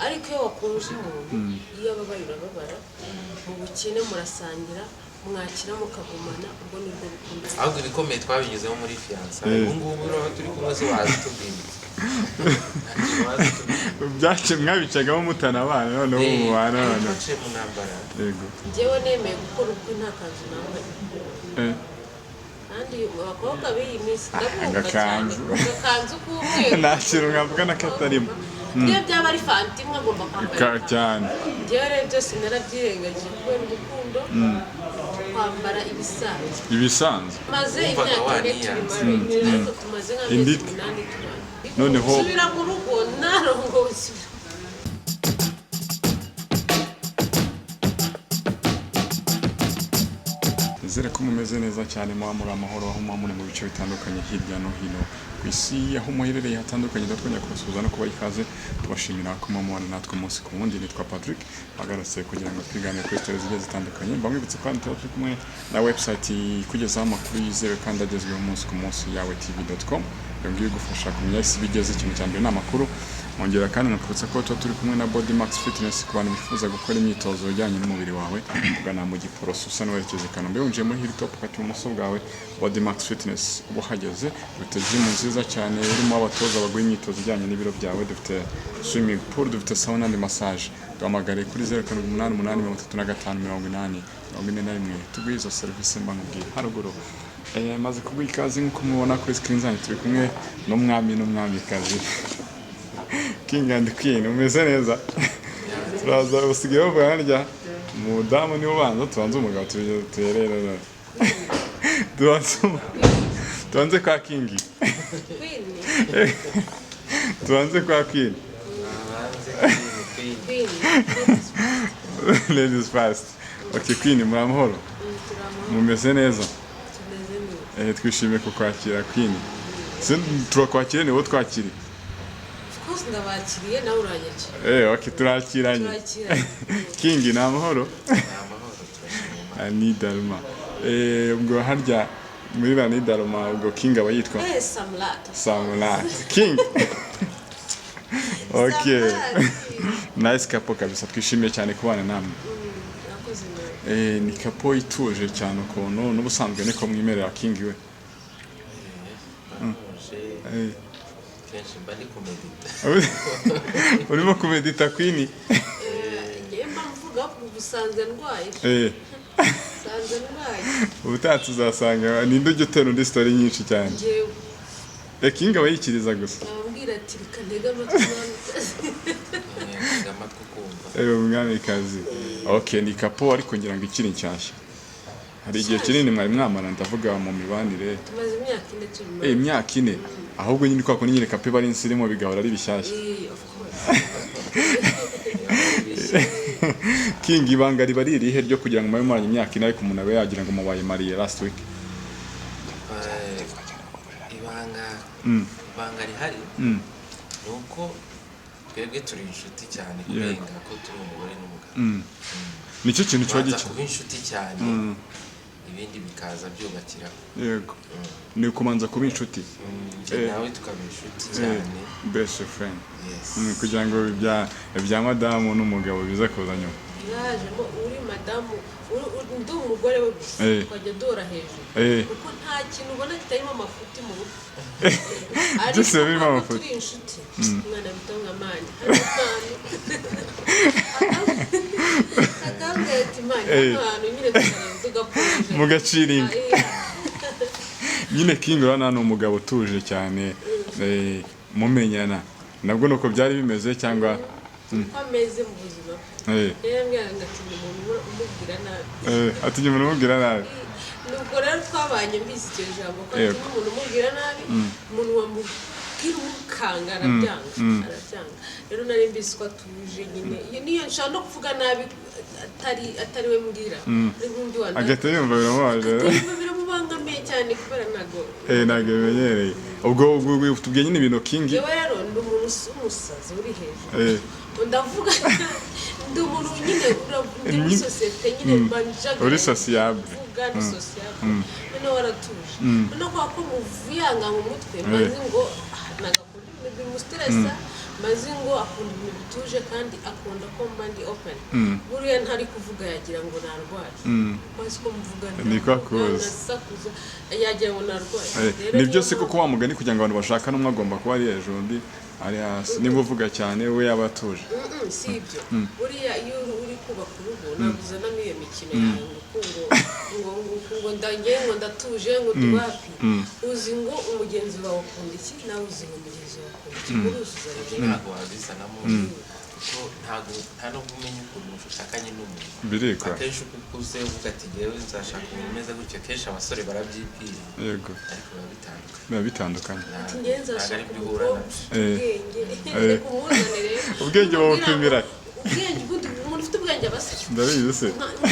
ariko iyo wakunje umuntu iyo ababaye urababara mu bukene murasangira mwakira mukagumana ubwo nibwo rukundo ahubwo ibikomeye twabinyuzeho muri fiançailles ubu ngubu rero turi kumwe se wazitubwira byace mwabicagamo mutana abana none ubu mubana none twaciye mu ntambara yego njyewe nemeye gukora ubukwe nta kanzu nambaye kandi abakobwa b'iyi minsi ndabumva cyane agakanzu k'umweru nta kintu mwavuga n'akatarimo iyo byaba ari fanti imwe agomba kwambara cyane njyewe rero byose narabyirengagije kubera urukundo kwambara ibisanzwe maze imyaka ine tubimara ariko tumaze nk'amezi 8 tubana noneho nsubira mu rugo narongowe nizere ko mumeze neza cyane muba muri amahoro aho muba muri mu bice bitandukanye hirya no hino ku isi aho muherereye hatandukanye twongera kubasuhuza no kubaha ikaze tubashimira ko mubana natwe umunsi ku wundi. Nitwa Patrick bagarutse kugira ngo twiganire kuri stories zigiye zitandukanye mbamwibutse kandi turi kumwe na website ikugezaho amakuru yizewe kandi agezweho umunsi ku munsi yawe tv.com yongeye gufasha kumenya isi bigeze. Ikintu cya mbere ni amakuru, mwongera kandi nkakubutsa ko turi kumwe na Body Max Fitness ku bantu bifuza gukora imyitozo ijyanye n'umubiri wawe ugana mu Giporoso usa n'uwerekeza i Kanombe winjiye muri Hilltop ukata ibumoso bwawe. Body Max Fitness uhageze dufite gym nziza cyane irimo abatoza baguha imyitozo ijyanye n'ibiro byawe, dufite swimming pool, dufite sauna and massage. Duhamagare kuri 0788358041 tuguhe izo serivisi mbangubwiye haruguru. Maze kuguha ikaze nk'uko mubona kuri screen zanyu turi kumwe n'umwamikazi King and Queen. Umeze neza? Turaza usigaye bavuga harya umudamu niwe ubanza tubanze umugabo tuyerera tubanze kwa King tubanze kwa Queen ladies first. Okay Queen, muri amahoro? Mumeze neza? Twishimiye kukwakira Queen. Turakwakira niwo twakiri ndabakiriye nawe uranyakira. Okay turakiranye. King ni amahoro? Ni Daruma. Ubwo harya muri bani Daruma ubwo King aba yitwa Samlat. King. Okay. Nice couple kabisa, twishimiye cyane kubana namwe. Ni couple ituje cyane ukuntu n'ubusanzwe niko mwimerera King we. kenshi mba ndi kumedita urimo kumedita Queen? Ngiye mvuga ubusanzwe ndwaye. Sanze ndwaye. Ubutatse uzasanga ninde ujya utera undi story nyinshi cyane. Ngiye King aba yikiriza gusa. abwira ati kanega amatwi kumva umwamikazi. Okay ni couple ariko ngira ngo ikiri nshyashya. Hari igihe kinini mwari mwamara ndavuga mu mibanire. tumaze imyaka 4 turimo. Imyaka 4 ahubwo nyine kwa nyine couple bari insirimo bigahora ari bishyashya. Of course. King ibanga riba ririhe ryo kugira ngo mube maranye imyaka 4 ariko umuntu abe yagira ngo mubaye mariye last week? ibanga rihari nuko twebwe turi inshuti cyane kurenga ko turi umugore n'umugabo. Nicyo kintu cyo gice kuba inshuti cyane ibindi bikaza byubakira. Yego. Ni kumanza kuba inshuti. Nawe tukaba inshuti cyane. Best friend. Yes. Kugira ngo ibya madamu n'umugabo biza kuza nyuma. Yaje uri madamu ndi umugore we gusa twajya dora hejuru kuko nta kintu ubona kitarimo amafuti mu rugo. Byose birimo amafuti. Turi inshuti mwana bitonga mani akambwira ati mani ahantu nyine tugapoje mugaciringa. Nyine King urana ni umugabo utuje cyane mumenyana nabwo nuko byari bimeze cyangwa ameze mu buzima. Yambwira ngo ati umuntu umubwira nabi. Ati umuntu umubwira nabi. Nuko rero twabanye mbisi icyo jambo ko umuntu umubwira nabi umuntu wamubwira umukanga arabyanga. Rero nari mbisi ko atuje nyine niyo nshaka no kuvuga nabi atari we mbwira n'undi wanda agata yumva biramubaje biramubangamiye cyane kubera nago bimenyereye. Ubwo tubwiye nyine ibintu King yewe rero ndi umuntu umusazi uri hejuru ndavuga ndi umuntu nyine uri muri societe nyine banjaga uri sociable ugana sociable none waratuje none kwa ko muvuyanga mu mutwe maze ngo nagakunda bimustressa maze ngo akunda ibintu bituje kandi akunda ko mba ndi open buriya ntari kuvuga yagira ngo narwaye maze ko mvuga nasakuza yagira ngo narwaye nibyo se koko wa mugani kugira ngo abantu bashakane umwe agomba kuba ari hejuru undi ari hasi niba uvuga cyane we yaba atuje si ibyo buriya iyo uri kubaka urugo ntabwo uzanamo iyo mikino yawe ngo ndangiye ngo ndatuje ngo ndubapi uzi ngo umugenzi wawe akunda iki nawe uzi ngo umugenzi wawe akunda iki muruzuza rero ntabwo wabizanamo kuko nta no kumenya ukuntu ushakanye n'umuntu birikwa akenshi uko ukuze uvuga ati ngewe nzashaka umuntu umeze gutyo kenshi abasore barabyibwira yego ariko biba bitandukanye ati ngewe nzashaka umukobwa ubwenge kumuzanire ubwenge babupimira ubwenge umuntu ufite ubwenge abasa ndabizi se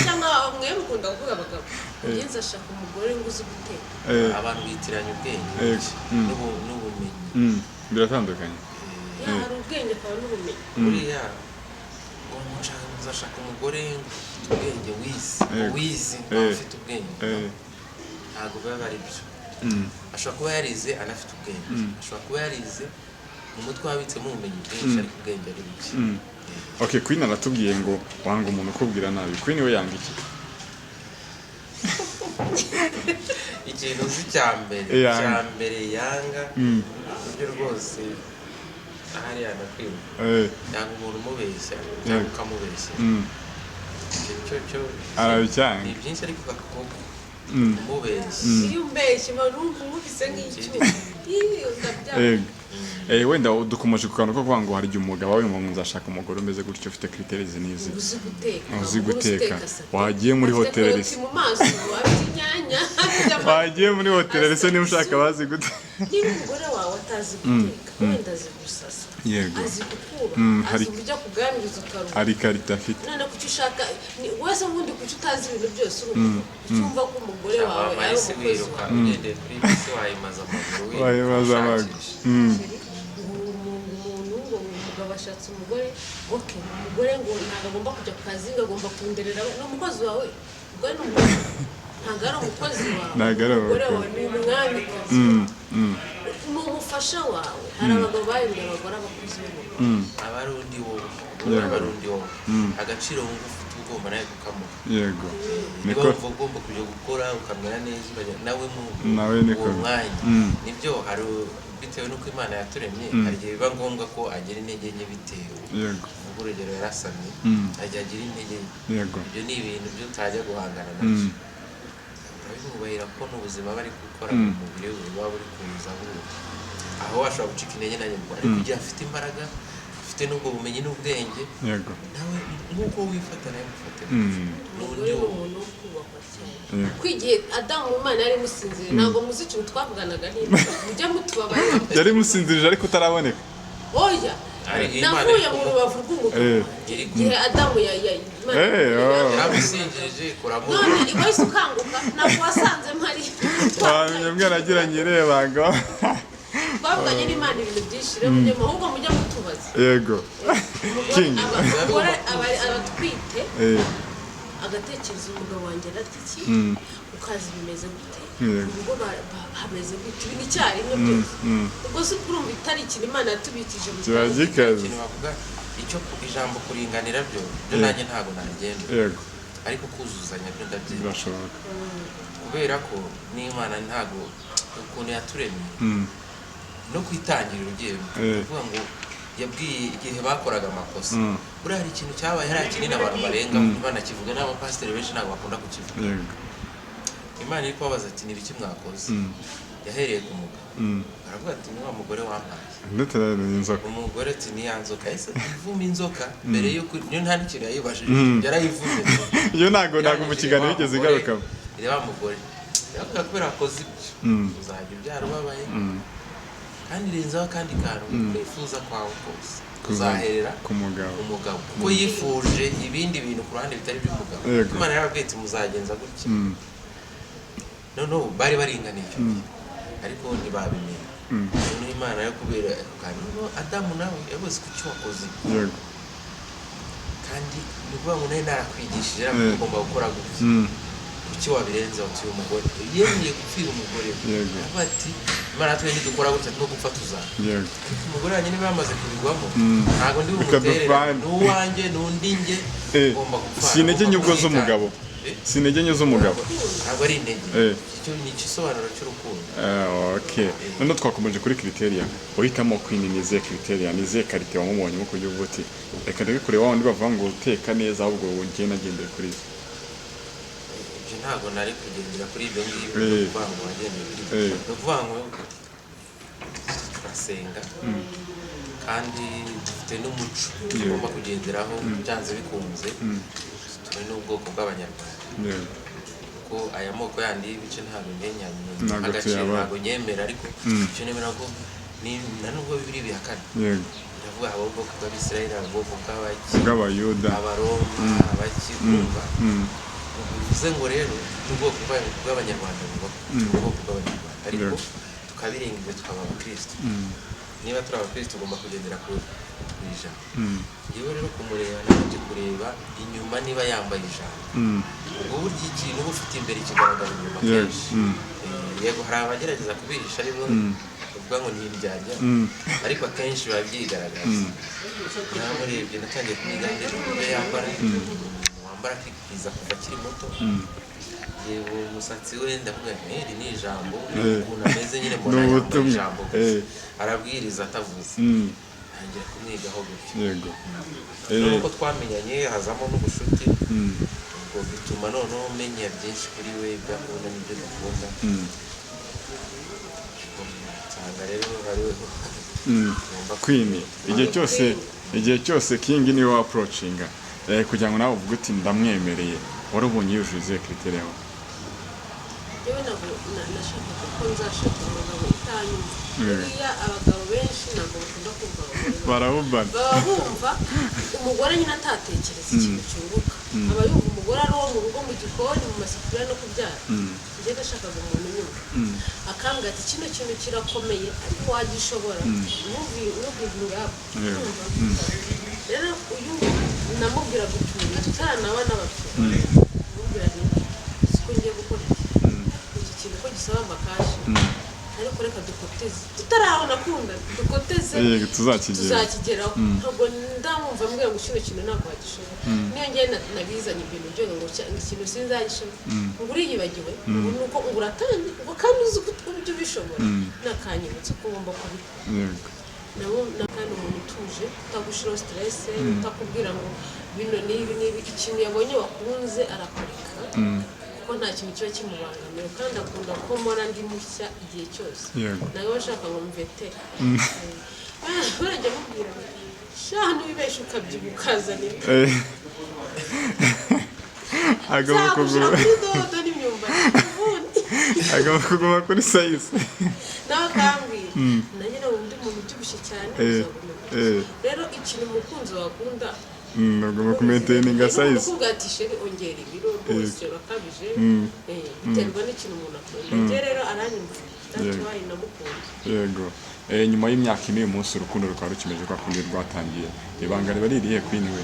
cyangwa mwe mukunda kuvuga abagabo ngewe nzashaka umugore ngo uzi guteka abantu bitiranya ubwenge n'ubumenyi biratandukanye hari ubwenge akaba n'ubumenyi buriya uzashaka umugore ubwenge wize afite ubwenge ntabwo biba ari byo ashobora kuba yarize anafite ubwenge ashobora kuba yarize mu mutwe wabitsemo ubumenyi bwinshi ariko ubwenge ari buke okay Queen aratubwiye ngo wanga umuntu ukubwira nabi Queen we yanga iki ikintu uzi cya mbere yanga uburyo rwose ahari yanakwibuka yanga umuntu umubeshya cyangwa ukamubeshya cyo arabicyanga ni byinshi ariko kakoko umubeshya iyo umbeshye marumva umubise nk'icyo wenda dukomeje ku kantu ko kuvuga ngo hari igihe umugabo wawe ngo nzashaka umugore umeze gutyo ufite critères n'izi uzi guteka wagiye muri hoteli wagiye muri hoteli se niba ushaka bazi guteka niba umugore wawe atazi guteka wenda azi gusasa yego azi gukura azi uburyo kuganiriza ukaruhuka ari karita afite none kuki ushaka wese ubundi kuki utazi ibintu byose ucyumva ko umugore wawe ari umukozi wawe ugendeye kuri bisi wayimaza amaguru umugabo ashatse umugore umugore ngo ntabwo agomba kujya ku kazi ngo agomba kunderera ni umukozi wawe umugore ni umukozi ntabwo ari umukozi wawe umugore wawe ni umwamikazi ni umufasha wawe hari abagabo bahembye abagore abakozi b'umugabo aba ari undi wowe agaciro wumva ufite ugomba nawe kukamuha yego niba wumva ugomba kujya gukora ukamera neza nawe uwo mwanya nibyo hari bitewe n'uko Imana yaturemye hari igihe biba ngombwa ko agira intege nke bitewe ubwo urugero yarasamye ajya agira intege nke ibyo ni ibintu byo utajya guhangana nabyo urabimwubahira ko n'ubuzima bari gukora mu mubiri we buba buri kuza aho washobora gucika intege na nyuma ariko igihe afite imbaraga afite n'ubwo bumenyi n'ubwenge nawe nk'uko wifata nawe mufate umugore ni umuntu wo kubahwa cyane ko igihe Adamu Imana yari imusinziriye ntabwo muzi ikintu twavuganaga niba mujya mutubabarira yari imusinzirije ariko utaraboneka oya navuye mu rubavu rw'umugabo igihe Adamu yaramusinjirije kuramuha none iwese ukanguka ntabwo wasanze mpari wamenye mwaragiranye irebanga twavuganye n'Imana ibintu byinshi rero mujye ahubwo mujya mutubaza yego umugore abatwite agatekereza umugabo wanjye arati ukazi bimeze gute ubwo hameze gute ibi nicyarimwe byose ubwo se kurumva itari ikintu Imana yatubikije mu kiragikaze icyo ijambo kuringanira byo nanjye ntabwo nagenda ariko kuzuzanya byo birashoboka kubera ko n'Imana ntabwo ukuntu yaturemye no kwitangirira ugiye kuvuga ngo yabwiye igihe bakoraga amakosa buriya hari ikintu cyabaye hari kinini abantu barenga banakivuga n'abapasiteri benshi ntabwo bakunda kukivuga Imana iri kubabaza ati ni ibiki mwakoze yahereye ku mugabo aravuga ati ni wa mugore wampaye umugore ati ni ya nzoka ese ivuma inzoka mbere yuko niyo nta n'ikintu yayibajije yarayivumye iyo ntabwo mu kiganiro yigeze igarukamo reba mugore yavuga kubera akoze ibyo uzajya ubyara ubabaye kandi renzaho akandi kantu kwifuza kwawe kose kuzaherera ku mugabo kuko yifuje ibindi bintu ku ruhande bitari by'umugabo Imana yarababwiye iti muzagenza gutya noneho bari baringaniye ariko ntibabimenya noneho Imana yo kubera noneho Adamu nawe yabuze ku cyo wakoze kandi ni ukuvuga ngo nawe narakwigishije ugomba gukora gutya kuki wabirenza uti umugore yemeye gupfira umugore bati imana twe ntidukora gutya no gupfa tuzana umugore wanjye niba yamaze kubigwamo ntabwo ndi bumutere n'uwanjye n'undi nge ugomba gupfa sinege nyubwo z'umugabo sinege nyubwo z'umugabo ntabwo ari intege icyo ni igisobanuro cy'urukundo okay none twakomeje kuri criteria uhitamo queen nize criteria nize karite wamubonye mu kujya uvuti reka ndeke kureba wandi bavuga ngo uteka neza ahubwo ngiye nagendeye kuri ibyo ntabwo nari kugendera kuri ibyo ngibyo kuvuga ngo wagendeye kuri ibyo no kuvuga ngo turasenga kandi dufite n'umuco tugomba kugenderaho byanze bikunze turi n'ubwoko bw'abanyarwanda ko aya moko yandi y'ibice ntabwo ngenyanye agaciro ntabwo nyemera ariko icyo nemera ko ni nanubwo bibiri bihakana ndavuga abubwoko bw'abisirayeli abubwoko bw'abayuda abaroma abakikumva bivuze ngo rero n'ubwoko bw'abanyarwanda ubwoko bw'abanyarwanda ariko tukabirenga ibyo tukaba abakristo niba turi abakristo tugomba kugendera ku ijambo yewe rero kumureba nabanje kureba inyuma niba yambaye ijambo ubwo buryo ikintu uba ufite imbere kigaragara inyuma kenshi yego hari abagerageza kubihisha aribo uvuga ngo ni indyarya ariko akenshi biba byigaragaza namurebye natangiye kumwiganira ibyo yambara wambara akikwiza kuva akiri muto yewe umusatsi we ndavuga iri ni ijambo ukuntu ameze nyine mbona yambaye ijambo arabwiriza atavuze ntangira kumwigaho gutyo yego nuko twamenyanye hazamo n'ubushuti ubwo bituma noneho umenya byinshi kuri we ibyo akunda n'ibyo dukunda nsanga rero hariho queen igihe cyose king niwe wa approachinga kugira ngo nawe uvuge uti ndamwemereye warubonye yujuje criteria yewe nashaka ko nzashaka umugabo utanyumva buriya abagabo benshi ntabwo bakunda kumva barabumva umugore nyine atatekereza ikintu cyunguka aba yumva umugore ari uwo mu rugo mu gikoni mu masafuriya no kubyara njye nashakaga umuntu unyumva akambwira ati kino kintu kirakomeye ariko wagishobora ntubwire rero uyu namubwiraga utuntu tutaranaba n'abapfuye namubwira siko ngiye gukora iki kintu ko gisaba amakashi ariko reka dukoteze tutarabona kunda dukoteze tuzakigeraho ntabwo ndamwumva mbwira ngo kino kintu ntabwo wagishobora niyo ngiye nabizanye ibintu byo ngo ikintu sinzagishobora ngo uriyibagiwe nuko ngo uratangiye ngo kandi uzi ko ibyo ubishobora nakanyibutse ko ugomba kubikora kandi umuntu utuje utagushiraho stress utakubwira ngo bino n'ibi ikintu yabonye wakunze arakureka kuko nta kintu kiba kimubangamiye kandi akunda ko mbona ndi mushya igihe cyose nawe bashaka ngo mvete barajya mubwira shaha n'ibibesha ukabyibuka ukazanira agomba kuguma kuri dodo n'imyumbati agomba kuguma kuri size nawe akambwira nanjye nawe undi muntu ubyibushye cyane rero ikintu umukunzi wakunda ugomba kumaintayininga size ukuvuga ati sheri ongera ibiro rwose urakabije biterwa n'ikintu umuntu akunda njye rero aranyumva that's namukunze yego nyuma y'imyaka ine uyu munsi urukundo rukaba rukimeje kwa kundi rwatangiye ibanga riba ririhe queen we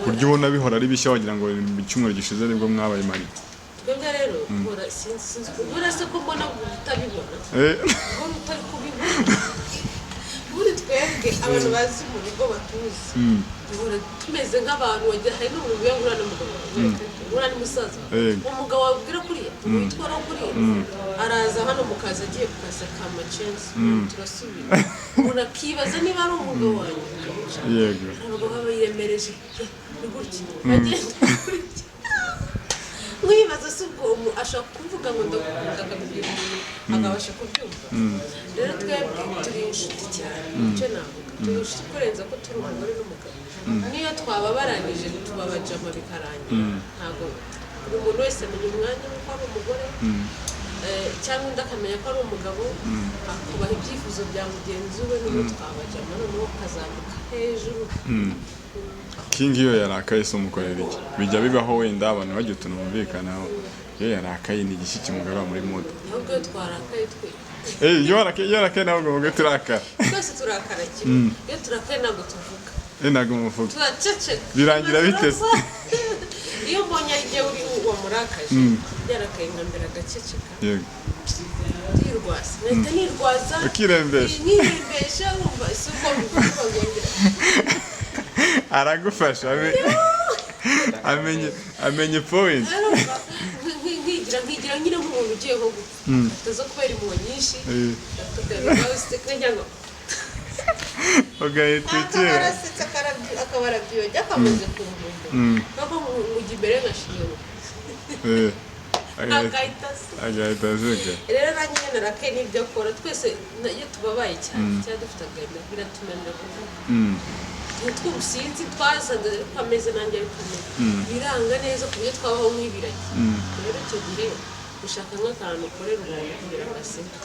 buryo ubona bihora ari bishya wagira ngo icyumweru gishize nibwo mwabaye mari twebwe rero uhora sinzi ubura se ko mbona utabibona ubona utari kubibona buri twebwe abantu bazi mu rugo batuzi duhora tumeze nk'abantu wagira hari n'umuntu wiyahura n'umugabo ura ni musaza umugabo wabwira kuriya witwara kuriya araza hano mu kazi agiye ku kazi k'amacensi turasubira umuntu akibaza niba ari umugabo wanjye yego ntabwo baba yiremereje ni gutya agenda kurya mwibaza se ubwo ashaka kuvuga ngo ndagukunda akabibwira umuntu akabasha kubyumva rero twebwe turi inshuti cyane icyo navuga turi inshuti kurenza ko turi umugore n'umugabo niyo twababaranije tubabajama bikarangira ntabwo buri muntu wese amenya umwanya ko ari umugore cyangwa undi akamenya ko ari umugabo akubaha ibyifuzo bya mugenzi we n'ubu twabajama noneho kazamuka hejuru king iyo yarakaye se umukorera iki bijya bibaho wenda abantu bagiye tunumvikanaho iyo yarakaye ni igiki kimugarura muri mode ahubwo twarakaye twe iyo yarakaye ntabwo ngo turakara twese turakara kimwe iyo turakaye ntabwo tuvuga ntabwo muvuga turaceceka birangira bitese iyo mbonye ari jyewe uri wamurakaje yarakaye nkambera agaceceka ndirwasa nahita nirwaza nkirembesha wumva si uko mbikubagondera aragufasha amenye point nkigira nyine nk'umuntu ugiye nko gupfa ataza kubera impuhwe nyinshi ugahita ukira akaba arabyiyoge akamaze kumvumba ntabwo mujya imbere ngashinyura agahita azuka rero nanjye narakaye n'ibyo akora twese iyo tubabaye cyane cyangwa dufite agahinda biratumanira kuvuga twubusinzi twasanze ariko ameze nanjye ariko ameze biranga neza ku buryo twabaho nk'ibiragi rero icyo gihe ushaka nk'akantu ukorera umuntu kugira ngo aseke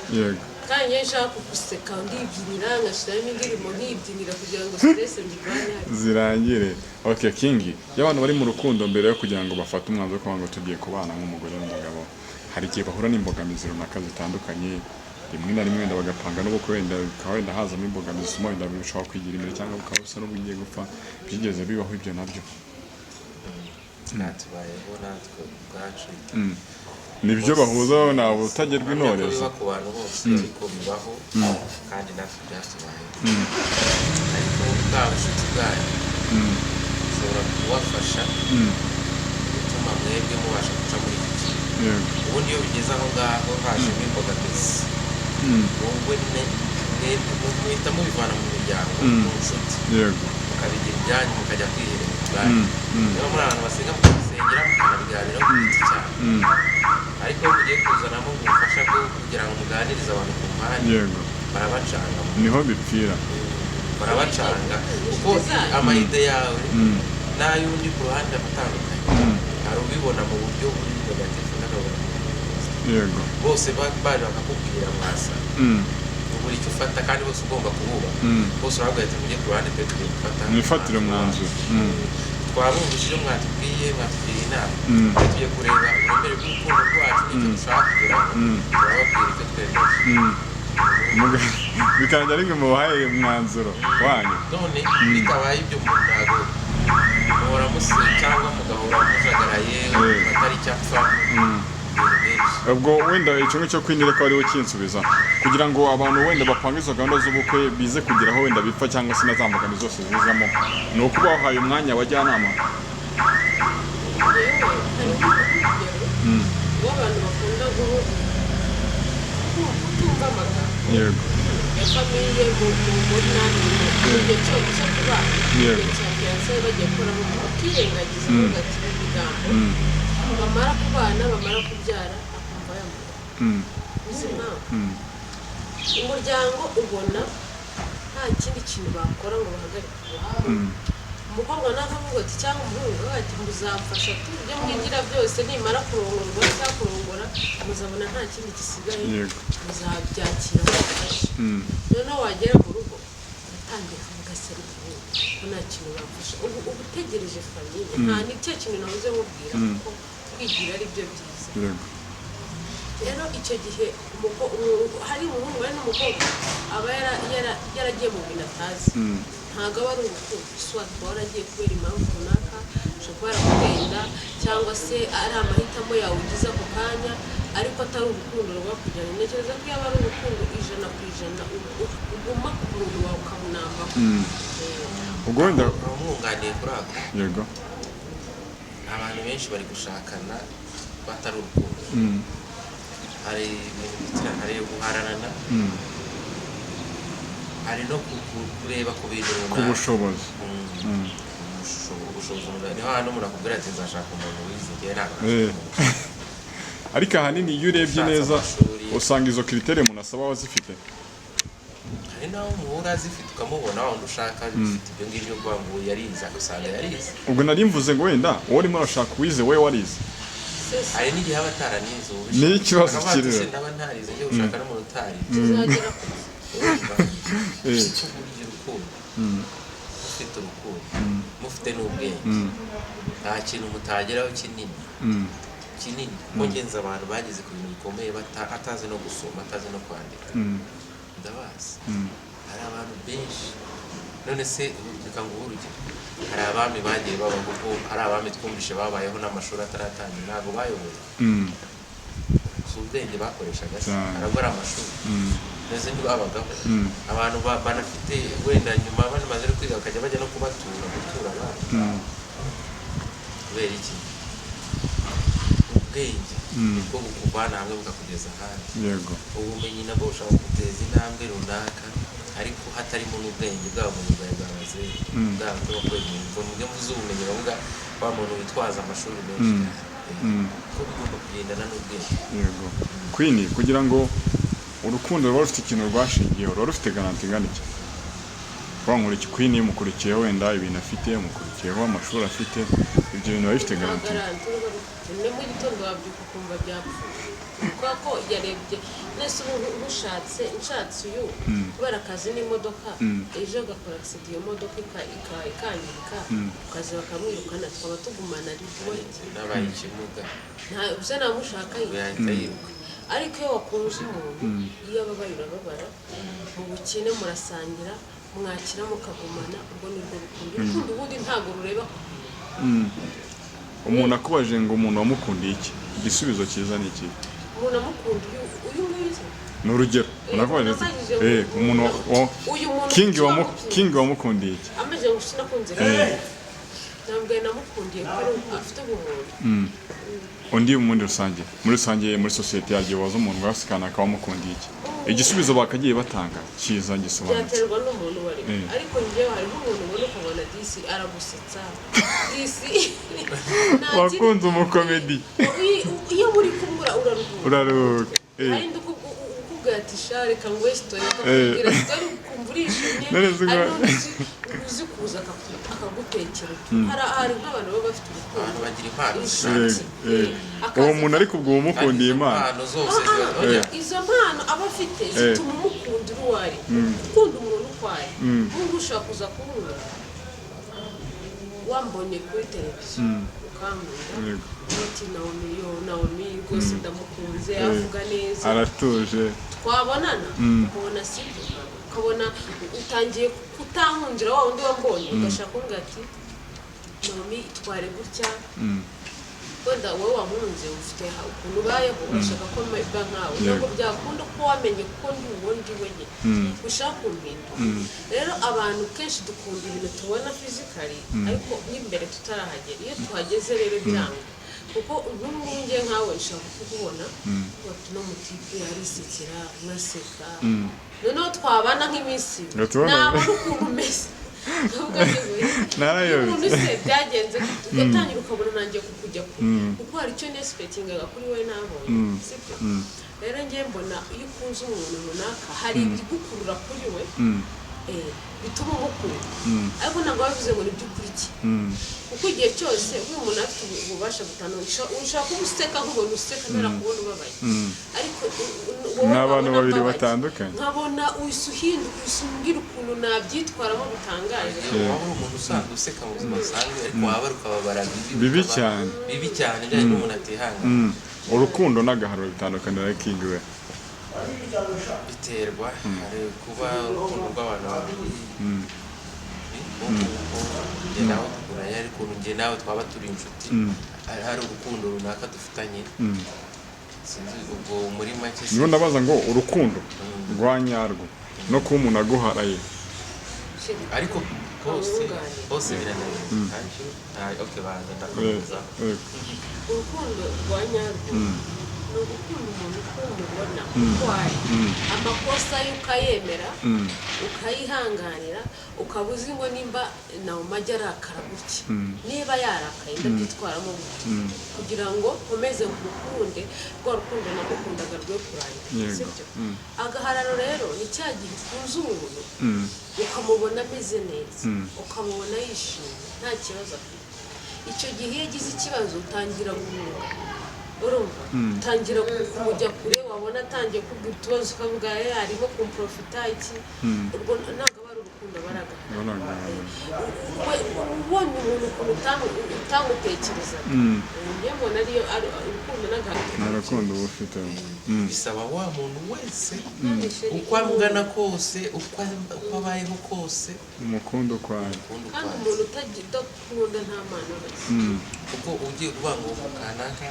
kandi iyo nshaka guseka ndibyinira ngashyiramo indirimbo nkibyinira kugira ngo stress mbivane zirangire. Okay Kingi, iyo abantu bari mu rukundo mbere yo kugira ngo bafate umwanzuro ko ngo tugiye kubana nk'umugore n'umugabo hari igihe bahura n'imbogamizi runaka zitandukanye rimwe na rimwe wenda bagapanga n'ubukwe wenda bikaba wenda hazamo imbogamizi zituma wenda bishobora kwigira imbere cyangwa bukaba busa n'ubugiye gupfa byigeze bibaho ibyo nabyo natubayeho natwe bwacu nibyo bahuzaho ntabwo utagerwa intorezo biba ku bantu bose ariko bibaho kandi natwe byatubayeho ariko bwa bushuti bwayo ushobora kubafasha gutuma mwebwe mubasha guca muri iki kintu ubundi iyo bigeze aho ngaho hajemo imbogamizi wowe muhita mubivana mu miryango mu nshuti mukabigira ibyanyu mukajya kwiherera ubwanyu niba muri abantu basenga mukabasengera mukanabiganiraho ku giti cyane ariko iyo mugiye kuzanamo ubufasha bwo kugira ngo muganirize abantu ku mpande barabacanga niho bipfira barabacanga kuko amayide yawe n'ay'undi ku ruhande atandukanye hari ubibona mu buryo buri negatifu n'akabona bose bari bakakubwira mwasa buri icyo ufata kandi bose ugomba kububa bose urabwahita mujye ku ruhande twe tugiye gufata mwifatire umwanzuro twabumvise ibyo mwatubwiye inama tugiye kureba uburemere bw'urukundo rwacu n'icyo dushaka kugeraho turababwira icyo twemeje bikajya rimwe mu bahaye umwanzuro wanyu none bitabaye ibyo umuntu ntabwo muhora museka cyangwa mugahora mujagaraye atari icyo apfa ubwo wenda icyo ngicyo kwinjira ko ariwe kinsubiza kugira ngo abantu wenda bapanga izo gahunda z'ubukwe bize kugeraho wenda bipfa cyangwa se n'azambagamizi zose zizamo ni ukuba wahaye umwanya abajyanama w'abantu bakunda kutumva amagambo ya famiye muri nani igihe cyo kuba igihe cya fiyanse bagiye gukoramo bakirengagiza bagati ibigambo bamara kubana bamara kubyara akumva yambaye ubuzima umuryango ubona nta kindi kintu bakora ngo bahagarike umukobwa n'akavuga ati cyangwa umuhungu ati muzamfasha ibyo mwigira byose nimara kurongorwa cyangwa kurongora muzabona nta kindi gisigaye muzabyakira mufashe noneho wagera mu rugo uratangira kuvuga se ariko ko nta kintu bamfasha ubu utegereje famiye nta n'icyo kintu nabuze mubwira kuko kwigira ari byo byiza rero icyo gihe hari umuhungu we n'umukobwa aba yaragiye mu bintu atazi ntabwo aba ari urukundo iswati aba waragiye kubera impamvu runaka ushobora kuba yarakugenda cyangwa se ari amahitamo yawe ugize ako kanya ariko atari urukundo rwa kujyana ntekereza ko iyo aba ari urukundo ijana ku ijana uguma ku muntu wawe ukamunambaho ubwo wenda umwunganiye kuri ako yego abantu benshi bari gushakana batari urukundo hari ibintu bitirana hari guharanana hari no kureba ku bintu runaka ku bushobozi ubushobozi niho hano umuntu akubwira ati nzashaka umuntu wize igihe ntabwo ariko ahanini iyo urebye neza usanga izo kiritere umuntu asaba aba azifite hari naho umuhura azifite ukamubona wa wundi ushaka bifite ibyo ngibyo kuvuga ngo yarize usanga yarize ubwo nari mvuze ngo wenda uwo urimo urashaka uwize wowe warize hari n'igihe aba ataranize ubu ni ikibazo kirera ndaba ntarize njye ushaka n'umuntu utarize tuzagera ku icyo burya urukundo mufite urukundo mufite n'ubwenge nta kintu mutageraho kinini kuko ngenzi abantu bageze ku bintu bikomeye atazi no gusoma atazi no kwandika ndabazi hari abantu benshi none se reka nguhe urugero hari abami bagiye baba kuko hari abami twumvishe babayeho n'amashuri ataratangira ntabwo bayoboye si ubwenge bakoreshaga ntabwo ari amashuri ndetse ntibabagaho abantu banafite wenda nyuma bamaze no kwiga bakajya bajya no gutura abandi kubera iki ubwenge nibwo bukuvana hamwe bukakugeza ahandi ubumenyi nabwo bushobora kuguteza intambwe runaka ariko hatarimo n'ubwenge bwaba mu bwawe bwabaze bwaba bwo kwemeza mu byo mvuze ubumenyi bavuga wa muntu witwaza amashuri menshi ko bigomba kugendana n'ubwenge Queen kugira ngo urukundo ruba rufite ikintu rwashingiyeho ruba rufite garanti ingana iki wankuriki Queen mukurikiye wenda ibintu afite mukurikiyeho amashuri afite ibyo bintu biba bifite garanti ni mu gitondo wabyuka ukumva byapfuye kuko ko yarebye nese ushatse uyu kubera akazi n'imodoka ejo agakora accident iyo modoka ikangirika ukaza bakamwirukana twaba tugumana nabaye ikimuga uze namushaka yiruka ariko iyo wakunze umuntu iyo ababaye urababara mu bukene murasangira mwakira mukagumana ubwo nibwo rukundo ubundi ntabwo rureba umuntu akubaje ngo umuntu wamukundiye iki igisubizo cyiza ni iki umuntu amukunda uyu nguyu ni urugero unakubaje umuntu king wamukundiye iki amaze gushina kunze ntabwo namukundiye ko afite ubumuntu undi muri rusange muri society yagiye waza umuntu wasikana akamukundiye iki igisubizo bakagiye batanga cyiza gisobanutse byaterwa n'umuntu wari ariko njyewe hari umuntu ubona ukabona disi aragusetsa disi wakunze umukomedi iyo muri kumura uraruhuka hari ndukubwira ati share kangwe story akakubwira story kumburishimye uzi kuza akagutekera hari nk'abantu baba bafite abantu bagira impano uwo muntu ariko ubwo umukundiye impano zose izo mpano aba afite zituma umukundira uwo ari ukunda umuntu ukwaye n'ubu ushobora kuza kubura wambonye kuri televiziyo ukambwira uti Naomi rwose ndamukunze avuga neza aratuje twabonana ukabona sibyo ukabona utangiye kutankundira wa wundi wambonye ugashaka kumbwira ati Naomi itware gutya wenda wowe wamunze ufite ukuntu ubayeho urashaka ko mba nkawe ntabwo byakunda ko wamenye kuko ndi ubundi wenye ushaka kumpinda rero abantu kenshi dukunda ibintu tubona physically ariko n'imbere tutarahagera iyo tuhageze rero byanga kuko nk'ubu ngiye nkawe nshaka kukubona bati no mutipe arisekera mwaseka noneho twabana nk'iminsi nabona ukuntu umeze umuntu se byagenze ugatangira ukabona nanjye kukujya kuko hari icyo nesipetingaga kuri we nabonye sibyo rero ngiye mbona iyo ukunze umuntu runaka hari ibigukurura kuri we bituma umukunda ariko ntabwo bavuze ngo niby'ukuri ki kuko igihe cyose uyu muntu afite ububasha butandukanye ushaka kumuseka nk'umuntu useka ntara kubona ubabaye ariko n'abantu babiri batandukanye nkabona uhinduka usumbwira ukuntu nabyitwaramo bitangaje waba umuntu usanzwe useka mu buzima busanzwe ariko waba ukababara bibi cyane byari n'umuntu atihangana urukundo n'agahararo bitandukanye King we biterwa hari kuba urukundo rw'abantu babiri njye nawe dukuranye ariko njye nawe twaba turi inshuti hari urukundo runaka dufitanye sinzi ubwo muri make niba ndabaza ngo urukundo rwa nyarwo no kuba umuntu aguharaye ariko bose birananiye okay baza ndakomeza urukundo rwa nyarwo ni ugukunda umuntu uko umubona ukwaye amakosa ye ukayemera ukayihanganira ukaba uzi ngo nimba nawe umajya arakara gutya niba yarakaye ndabyitwaramo gutya kugira ngo nkomeze ngukunde rwa rukundo namukundaga rwe kurangira sibyo agahararo rero ni cya gihe ukunze umuntu ukamubona ameze neza ukamubona yishimye nta kibazo afite icyo gihe iyo agize ikibazo utangira guhunga urumva utangira kumujya kure wabona atangiye kubwira utubazo ukavuga arimo kumprofita iki urwo ntabwo aba ari urukundo baragahana ubonye umuntu ukuntu utamutekerezaga njye mbona ariyo urukundo n'agahato urukundo uba ufite bisaba wa muntu wese uko angana kose uko abayeho kose umukundo ukwaye kandi umuntu utagikunda nta mpano basi kuko ugiye kuvuga ngo kanaka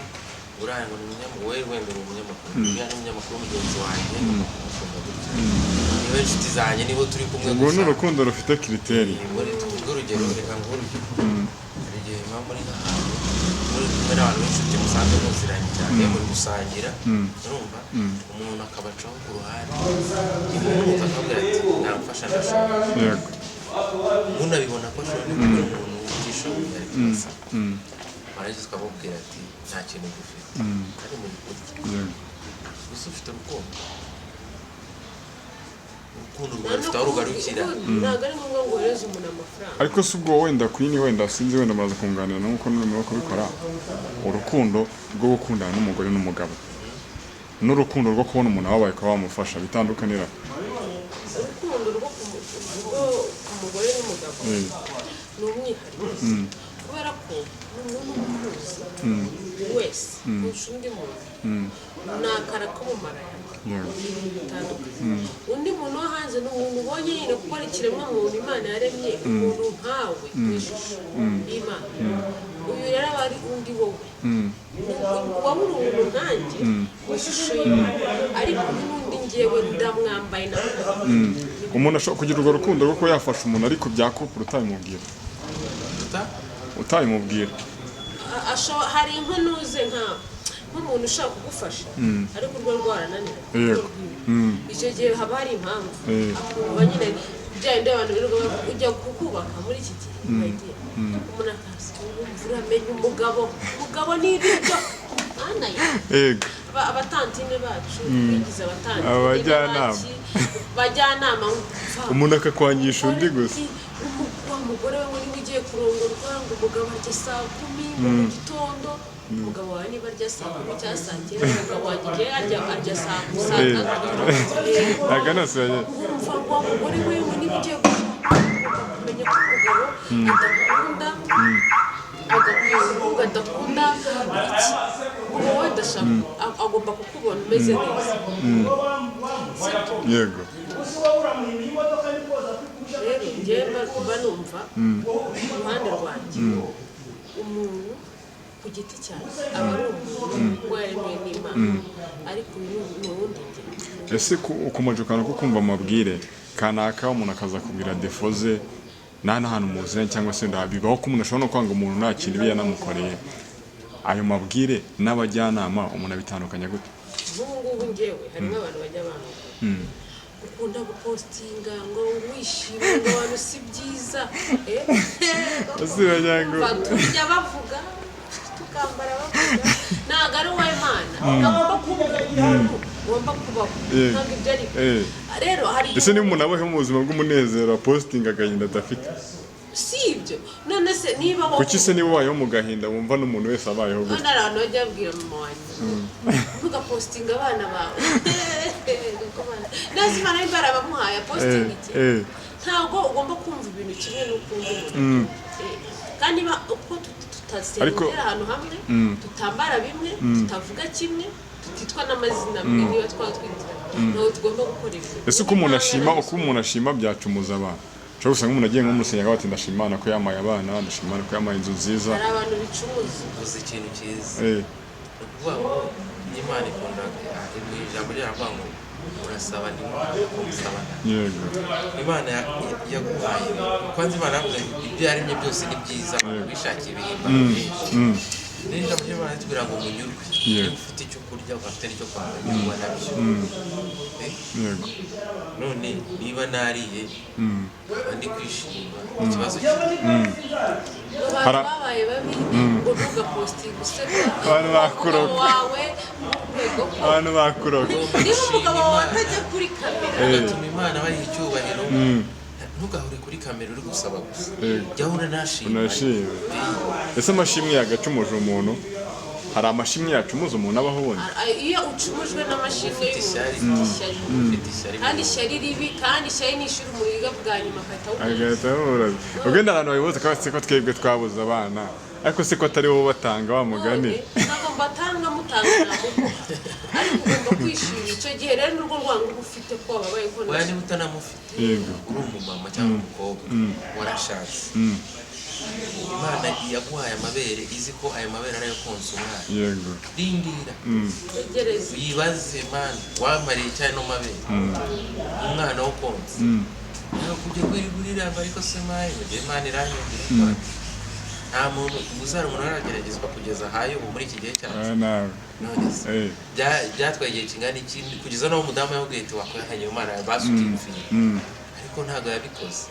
uriya ngo ni umunyamakuru we wenda uri umunyamakuru uriya ni umunyamakuru mugenzi wanjye niwe inshuti zanjye nibo turi kumwe ubwo ni urukundo rufite kiriteri muri tuvuge urugero reka ngo urugero hari igihe muba muri ahantu muri kumwe n'abantu b'inshuti musanzwe muziranye cyane muri gusangira urumva umuntu akabacaho ku ruhande umuntu akabwira ati namfasha ndashaka yego unabibona ko ashobora no kubona umuntu utishoboye ari kubasa warangiza ukamubwira ati nta kintu dufite ari mu gikurya gusa ufite urukundo rwawe rufite aho rugarukira ntabwo ari ngombwa ngo wohereze umuntu amafaranga ariko si ubwo wenda kwini wenda sinzi wenda muraza kunganira nuko n'urimo kubikora urukundo rwo gukundana n'umugore n'umugabo n'urukundo rwo kubona umuntu wabaye ukaba wamufasha bitandukanira urukundo rwo ku mugore n'umugabo ni umwihariko kubera ko umuntu umuzi wese kurusha undi muntu ni akara k'umumara bitandukanye undi muntu wo hanze ni umuntu ubonye nyine kuko ari ikiremwamuntu Imana yaremye umuntu nkawe mu ishusho y'Imana uyu rero aba ari undi wowe waba uri umuntu nkanjye mu ishusho y'Imana ariko n'undi njyewe ndamwambaye nambaye umuntu ashobora kugira urwo rukundo rwo kuba yafasha umuntu ariko byakupura utabimubwira utabimubwira hari inkonuze nk'umuntu ushaka kugufasha ariko urwo rwarananira icyo gihe haba hari impamvu akumva nyine byayindi abantu birirwa ujya kukubaka muri iki gihe bagiye umuntu akazi uramenya umugabo ni ibiryo abatantine bacu bigize abatantine bajyanama umuntu akakwangisha undi gusa wa mugore we niba ugiye kurongorwa ngo umugabo arya saa 10 mu gitondo umugabo wawe niba arya saa 10 cyangwa saa 9 umugabo wanjye arya saa 3 aganasanye umva wa mugore we niba ugiye kumenya ko umugabo adakunda iki wowe adashaka agomba kukubona umeze neza yego rero njyewe mba numva uruhande rwanjye umuntu ku giti cyawe aba ari umuntu waremwe n'Imana ariko ni uwundi ese ukomeje ukana ko kumva amabwire kanaka umuntu akaza kubwira defo ze nta n'ahantu muziranye cyangwa se ndabibaho ko umuntu ashobora no kwanga umuntu nta kintu ibi yanamukoreye ayo mabwire n'abajyanama umuntu abitandukanya gute ngubu njyewe harimo abantu bajya banga ukunda gupostinga ngo wishime ngo abantu si byiza tujya bavuga tukambara bavuga ntabwo ari uwa Imana ugomba kuba umuntu ugomba kubaho ntabwo ibyo ari rero hari ese niba umuntu abaho mu buzima bw'umunezero apostinga agahinda adafite si ibyo none se niba wowe kuki se niba ubayeho mu gahinda wumva n'umuntu wese abayeho gutya none abantu bajya babwira mama wanjye ntugapostinga abana bawe nasi Imana y'imbara bamuhaye postinga iki ntabwo ugomba kumva ibintu kimwe n'ukumva umuntu kandi uko tutasengera ahantu hamwe tutambara bimwe tutavuga kimwe tutitwa n'amazina amwe niba twatwitiranye ntabwo tugomba gukora ibyo ese uko umuntu ashima byacumuza abantu ushobora gusanga umuntu agiye nko mu rusengero ati ndashima Imana ko yamaye abana ndashima Imana ko yamaye inzu nziza hari abantu bicumuza uzi ikintu cyiza ni ukuvuga ngo Imana ikunda mu ijambo ryavuga ngo urasaba n'Imana umusabana yego Imana yaguhaye kwanza Imana yavuze ibyo yaremye byose ni byiza bishakiye ibihimbano byinshi n'ijambo ry'Imana ritubwira ngo munyurwe niba ufite icyo kurya ugafite n'icyo kwambara nyurwa nabyo yego none niba nariye ndi kwishima ikibazo cy'abantu babaye babi ngo ntugapostinga useka abantu bakuroga wawe abantu bakuroga niba umugabo wawe atajya kuri kamera agatuma Imana bayiha icyubahiro ntugahure kuri kamera uri gusaba gusa jya uhora unashima ese amashimwe yagacumuje umuntu hari amashimwe yacumuza umuntu abaho ubundi iyo ucumujwe n'amashimwe y'umuntu kandi ishyari ribi kandi ishyari nishyura umuriga bwa nyuma agahita awubura ugenda ahantu babibuze ko twebwe twabuze abana ariko se ko atari wowe batanga wa mugani ntabwo mbatanga mutanga namuko ariko ugomba kwishima icyo gihe rero n'urwo rwango uba ufite ko wababaye ko niba utanamufite uri umumama cyangwa umukobwa warashatse Imana yaguhaye amabere izi ko ayo mabere ari ayo konsa umwana rindira wibaze Mana wamariye cyane no mabere umwana wo konsa kujya kwirigurira ariko se mayi mu gihe Imana iranyumvira nta muntu uzara umuntu arageragezwa kugeza ahayo muri iki gihe cyacu byatwaye igihe kingana iki kugeza n'aho umudamu yabwiye ati wakwihanye Imana basukimfiye ariko ntabwo yabikoze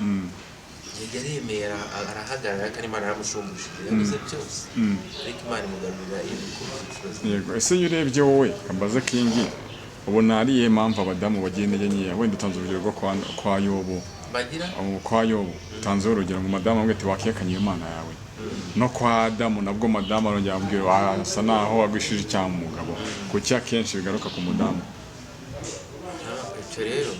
yaremeye arahagarara kandi Imana yaramushumbuje yabuze byose ariko Imana imugarurira yego ese iyo urebye wowe kambaza kingi ubona ari iyihe mpamvu abadamu bagira intege nkeya wenda utanze urugero rwo kwa Yobu bagira kwa Yobu utanze urugero ngo madamu amwe ati wakihakanye Imana yawe no kwa Adamu nabwo madamu arongera ambwira asa naho wagwishije icyaha mu mugabo kuki akenshi bigaruka ku mudamu rero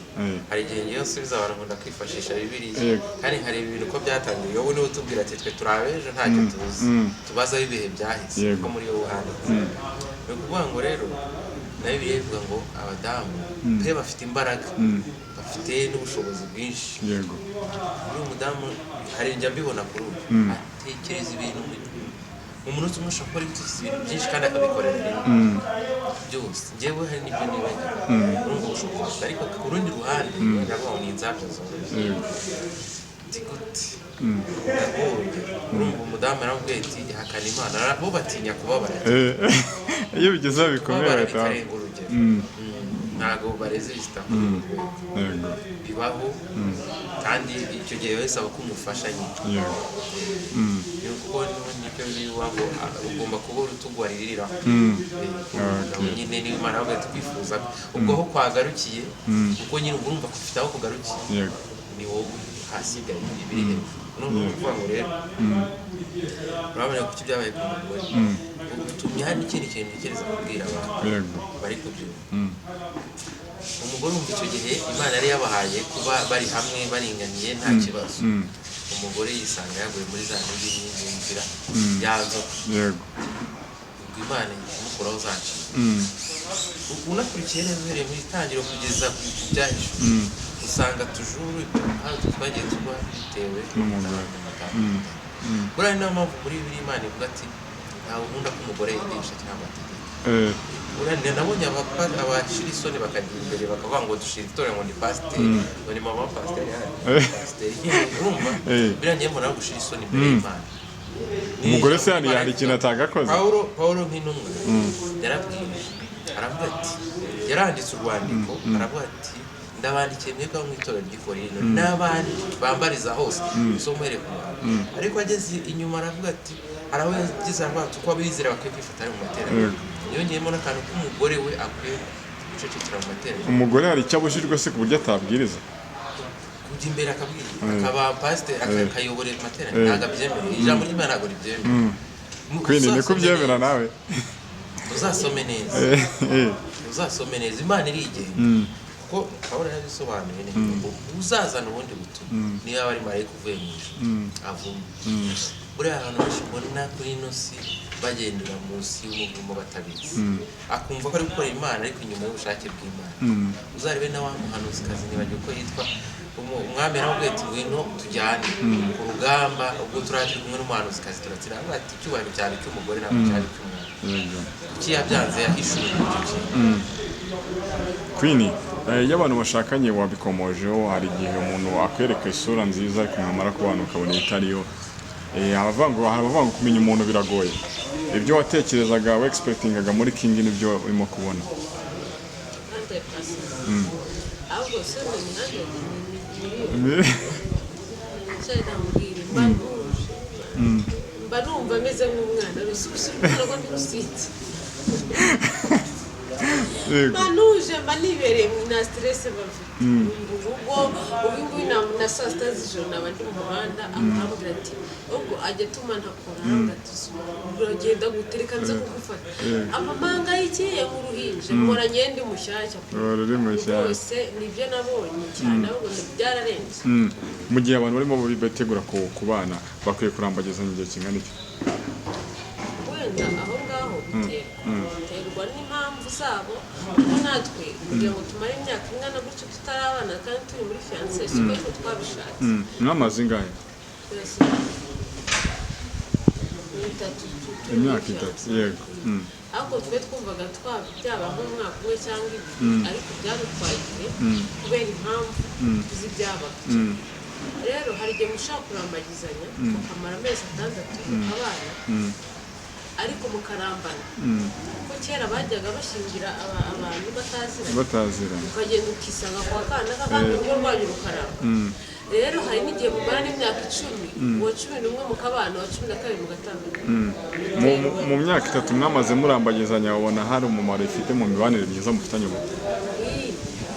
hari igihe ngiye nsubiza abantu nkunda kwifashisha Bibiliya kandi hari ibintu ko byatangiye wowe niwe utubwira ati twe turabeje ntacyo tuzi tubazaho ibihe byahise kuko muri wowe handitse ni ukuvuga ngo rero na Bibiliya ivuga ngo abadamu pe bafite imbaraga bafite n'ubushobozi bwinshi yego uri umudamu hari njya mbibona kuri ubu atekereza ibintu umunsi umwe ushobora gukora ibintu byinshi kandi akabikorera rimwe byose njyewe hari n'ibyo nibagira urumva ubushobozi ariko ku rundi ruhande ndabona ni inzabyo zose gute ndagoye urumva umudamu aramubwiye ati ihakana Imana bo batinya kubabara iyo bigeze bikomeye bikarenga urugero ntabwo barezisita bibaho kandi icyo gihe wese aba kumufasha nyine kuko nicyo biba ngo ugomba kuba urutugwaririra nyine niba Imana yavuga ati twifuza ubwo aho kwagarukiye kuko nyine urumva ko ufite aho kugarukiye ni wowe hasigaye ibiri hejuru ni ukuvuga ngo rero urabona ko icyo byabaye ku mugore utumye hari n'ikindi kintu ntekereza kubwira abantu bari kubyumva umugore wumva icyo gihe Imana yari yabahaye kuba bari hamwe baringaniye nta kibazo umugore yisanga yaguye muri za ntege y'inzira yanzoka ubwo Imana imukuraho zaciye unakurikiye neza uhereye mu itangiro kugeza ku byahishwe usanga tujuru hano twagiye tuba bitewe n'umugore buriya niyo mpamvu muri Bibiliya Imana ivuga ati ntawe ukunda ko umugore yigisha cyangwa ategeka buriya nabonye abashira isoni bakagira imbere bakavuga ngo dushira itorero ngo ni pasiteri ngo ni mama pasiteri urumva buriya ngiye mbona gushira isoni imbere y'Imana umugore se hari ikintu atagakoze Pawulo nk'intumwa yarabwiye aravuga ati yaranditse urwandiko aravuga ati ndabandikiye mwebwe mu itorero ry'Ikorinto n'abandi bambariza hose usomere ku ariko ageze inyuma aravuga ati araho yagize abantu ko abizera bakwiye kwifatanya mu materaniro yongeyemo n'akantu k'umugore we akwiye gucecekera mu materaniro umugore hari icyo abujijwe se ku buryo atabwiriza kujya imbere akabwira akaba pasiteri akayoborera amateraniro ntabwo abyemera ijambo ry'Imana ntabwo ribyemera kwini niko ubyemera nawe uzasome neza Imana irigenga kuko Pawulo yabisobanuye neza ngo uzazana ubundi butumwa niyo yaba ari marayika uvuye mu ijuru avuma buriya ahantu benshi mbona kuri ino si bagendera munsi y'umuvumo batabizi akumva ko ari gukora Imana ariko inyuma y'ubushake bw'Imana uzarebe na wa muhanuzikazi nibagiwe ko yitwa umwami yaramubwiye ati ngwino tujyane ku rugamba ubwo turaje kumwe n'umuhanuzikazi turatira ati icyubahiro cyane cy'umugore ntabwo cyari cy'umuntu kuki yabyanze yahishuye icyo kintu Queen iyo abantu bashakanye wabikomojeho hari igihe umuntu akwereka isura nziza ariko mwamara kubana ukabona itariyo abavuga kumenya umuntu biragoye ibyo watekerezaga we expectingaga muri King nibyo urimo kubona mba numva ameze nk'umwana rusubira ngo ntirusinze manuje mba nibereye na stress bafite ubu na saa sita z'ijoro naba ndi mu muhanda akamubwira ati ubwo ajya atuma ntakora ati uragenda gutereka nza kugufata amamanga y'ikiye mu ruhinja mpora ngende mushyashya rwose nibyo nabonye cyane ahubwo byararenze. Mu gihe abantu barimo bitegura ku bana bakwiye kurambagizanya igihe kingana iki? Wenda aho ngaho biterwa n'impamvu zabo kuko natwe kugira ngo tumare imyaka ingana gutyo tutarabana kandi turi muri fiyanse si uko twabishatse. Mwamaze ingahe? Imyaka 3 yego. Ahubwo twe twumvaga byaba nk'umwaka umwe cyangwa ibiri ariko byadutwaye igihe kubera impamvu z'ibyabaga. Rero hari igihe mushaka kurambagizanya mukamara amezi 6 mukabana ariko mukarambana kuko kera bajyaga bashingira abantu batazira ukagenda ukisanga kwa kana k'abandi urugo rwanyu rukaramba. Rero hari n'igihe mumara n'imyaka 10 uwa 11 mukabana uwa 12 mugatandukana. Mu myaka 3 mwamaze murambagizanya ubona hari umumaro ifite mu mibanire myiza mufitanye ubu?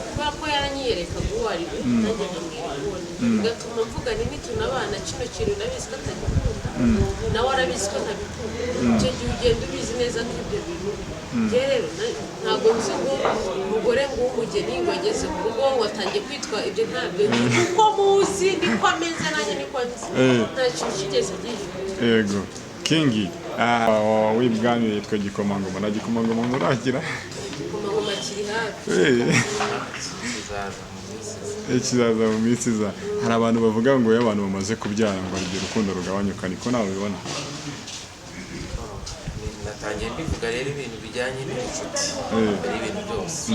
Kubera ko yaranyiyerekaga uwo ari we nanjye nkamwibona bigatuma mvuga ni nitunabana kino kintu nabizi ko atagikunda nawe arabizi ko ntabikunda icyo gihe ugenda ubizi neza ko ibyo bintu rero ntabwo nzi ngo umugore ngo umugeni ngo ageze mu rugo ngo atangiye kwitwa ibyo ntabyo kuko muzi niko ameze nanjye niko nzi nta kintu kigeze gihindura. Yego Kingi w'ibwami yitwa Gikomangoma na Gikomangoma muragira? Gikomangoma kiri hafi kizaza mu minsi iza. Hari abantu bavuga ngo iyo abantu bamaze kubyara ngo urugero urukundo rugabanyuka niko nawe ubibona? Natangiye mbivuga rero ibintu bijyanye n'inshuti ari ibintu byose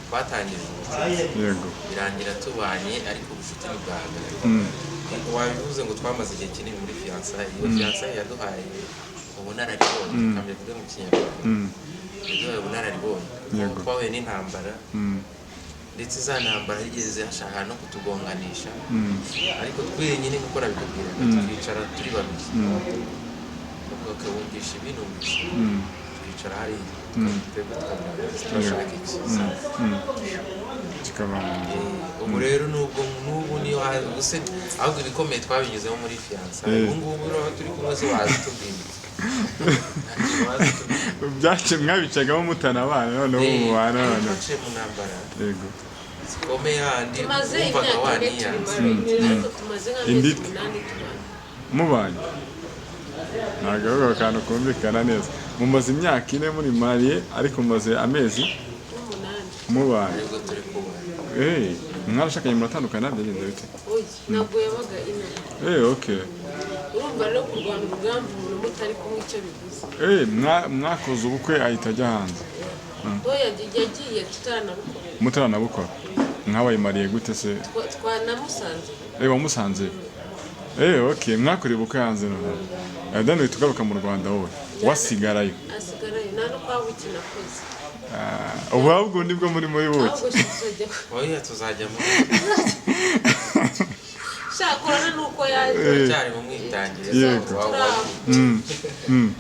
twatangije ubucuti yego birangira tubanye ariko ubucuti ntibwahagarara. Wabivuze ngo twamaze igihe kinini muri fiyansaye iyo fiyansaye yaduhaye ubunararibonye tukamenya mu Kinyarwanda yaduhaye ubunararibonye twahuye n'intambara ndetse za ntambara yigeze hashaka no kutugonganisha ariko twenyine kuko nabikubwira twicara turi babiri bakabumvisha ibinumvisha twicara hariya tukashaka iki ubu rero n'ubu niyo hose ahubwo ibikomeye twabinyuzemo muri fiyansaye ubu ngubu rero turi kumwe zo wazitubwira byace mwabicagamo mutanabana noneho mubana twaciye mu ntambara yego zikomeye handi wumvaga waniyanze inditi mubanye ntabwo ako kantu kumvikana neza. Mumaze imyaka 4 muri mariye ariko mumaze amezi 8 mubanye. Mwarashakanye muratandukana byagenze bite? Ntabwo yabaga ino. Okay. Urumva rero kurwana urugamba umuntu mutari kumwe icyo bivuze. Mwakoze ubukwe ahita ajya hanze. Yagiye tutaranabukora. Mwabaye mariye gute se? Twanamusanze. Wamusanze? Okay, mwakoreye ubukwe hanze none. Adani tugaruka mu Rwanda wowe. Wasigarayo. Asigarayo nano kwabukina koze. Ubu ahubwo nibwo muri buki. Oya tuzajyamo. Shakorana nuko yaje. Cyari mu mwitangire.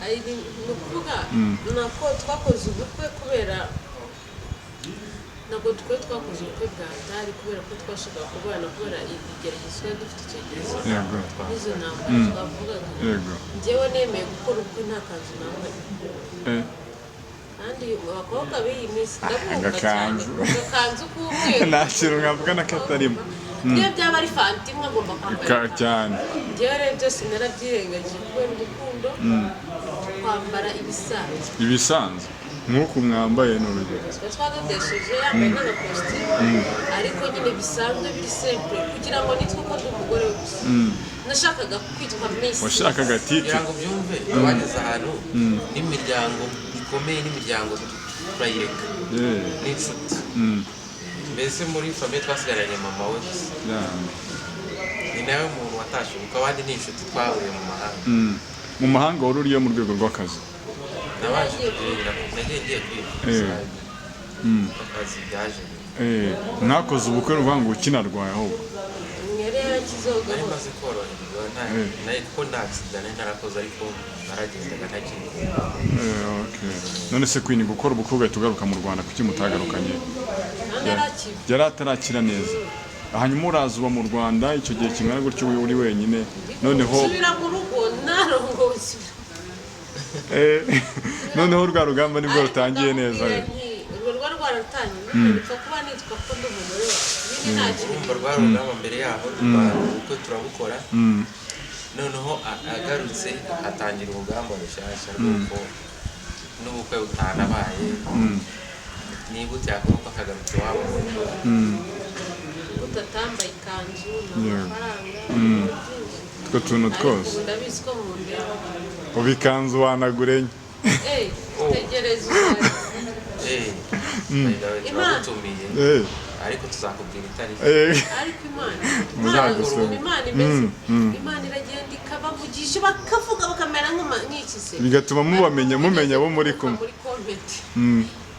Ari nukuvuga nako twakoze ubukwe kubera ntabwo twakoze ubukwe bwa Ndari kubera ko twashaka kubana kubera igeragezwa dufite icyo gihe. Nizo ntambara twavugaga. Njyewe nemeye gukora ubukwe ntakanzu nambaye. Kandi abakobwa b'iyi minsi agakanzu k'umweru nta kintu nkavuga na katarimo niyo byaba ari fantimwe agomba kwambara cyane. Njyewe rero byose narabyirengagije kubera urukundo kwambara ibisanzwe nk'uko mwambaye n'urugero twadodesheje yambaye n'agakositimu ariko nyine bisanzwe biri simple kugira ngo nitwe ko ndi umugore we gusa. Nashakaga kwitwa Miss. Washakaga titi kugira ngo byumve abageze ahantu n'imiryango ikomeye n'imiryango turayireka n'inshuti mbese muri famille twasigaranye mama we gusa ni nawe muntu watashe ubukwe abandi ni inshuti twahuriye mu mahanga. Mu mahanga wari uriyo mu rwego rw'akazi? Nagiye kwiga akazi byaje. Mwakoze ubukwe ruvuga ngo ukinarwaye ahubwo? Yari kizoga nari maze koroherwa nayo kuko nta accident narakoze ariko naragendaga ntakiri okay. None se Queen gukora ubukwe ugahita ugaruka mu Rwanda kuki mutagarukanye? Yari atarakira neza. Hanyuma uraza uba mu Rwanda icyo gihe kingana gutyo uri wenyine noneho nsubira mu rugo narongoze noneho urwa rugamba nibwo rutangiye neza urwo rwaratangiye nipfa kuba nitwa ko ndi umugore wawe nta kintu rwa rugamba mbere yaho ubukwe turabukora noneho agarutse atangira urugamba rushyashya rw'uko n'ubukwe butanabaye nibutse yakoroka akagarutse iwabo mu rugo utatambaye ikanzu n'amafaranga utwo tuntu twose ndabizi ko mu ndeba ubu ikanzu wanagurenya tegereza turagutumiye ariko tuzakubwira itariki ariko Imana imeze Imana iragenda ikabavugisha bakavuga bakamera nk'iki se bigatuma mumenya abo muri kumwe muri komenti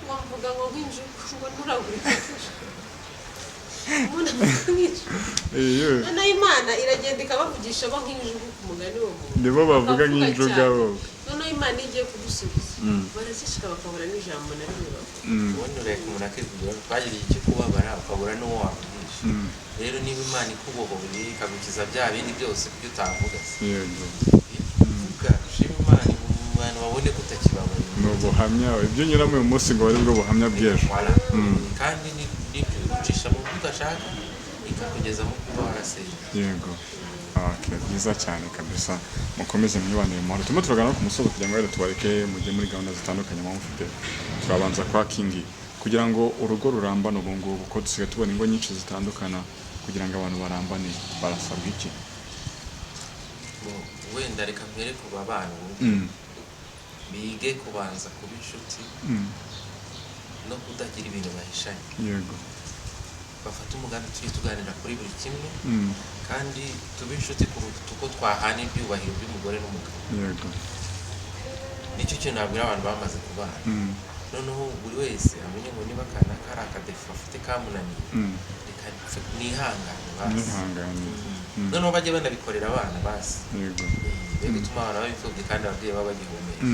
wavuga ngo nk'injugu ngo nturagurike noneho Imana iragenda ikabavugisha bo nk'injugu ku mugani wo muntu nibo bavuga nk'injuga bo noneho Imana igiye kudusubiza barazishika bakabura n'ijambo na rimwe bavuga ubundi ureka umuntu akivugira twagiriye icyo kubabara ukabura n'uwo wavugisha rero niba Imana ikubohoye ikagukiza bya bindi byose kubyo utavuga shima Imana mu bantu babone ko utakibabaye ni ubuhamya ibyo unyuramo uyu munsi ngo bari bwo buhamya bw'ejo kandi n'ibyo ucisha mu byo udashaka ikakugeza mu kuba waraseye yego byiza cyane kabisa mukomeze mwibanire mu mahoro turimo turagana ku musozo kugira ngo rero tubareke mujye muri gahunda zitandukanye mu mufite turabanza kwa Kingi kugira ngo urugo rurambane ubu ngubu ko dusigaye tubona ingo nyinshi zitandukana kugira ngo abantu barambane barasabwa iki wenda reka mbere ku babana bige kubanza kuba inshuti no kutagira ibintu bahishanye yego bafata umugambi tujye tuganira kuri buri kimwe kandi tube inshuti kuruta uko twahana ibyubahiro by'umugore n'umugabo yego nicyo kintu nabwira abantu bamaze kubana noneho buri wese amenye ngo niba akana kari akadefu afite kamunaniye reka nihangane basi noneho bajye banabikorera abana basi yego be gutuma abana babipfubye kandi ababyeyi baba bagihumeka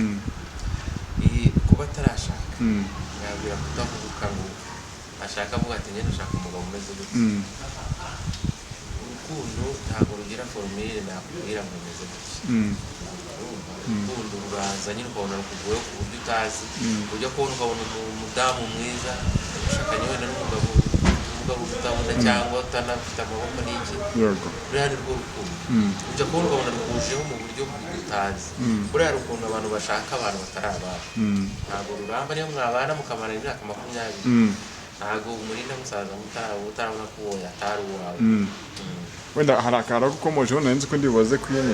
kuba atarashaka nabwira kutavuga ngo ashaka avuga ati ngende ushaka umugabo umeze gutya urukundo ntabwo rugira formule nakubwira ngo umeze gutya urukundo ruraza nyine ukabona rukugoye ku buryo utazi ujya kubona ukabona umudamu mwiza ushakanye wenda n'umugabo utabona cyangwa utanafite amaboko n'iki ruriya ni rwo rukundo ujya kubona ukabona rukujeho mu buryo utazi buriya rukundo abantu bashaka abantu batari abana ntabwo ruramba niyo mwabana mukamara imyaka 20 ntabwo umurinda musaza utarabona ko uwo yatari uwawe wenda hari akara gukomojeho nzi ko ndibubaze Queen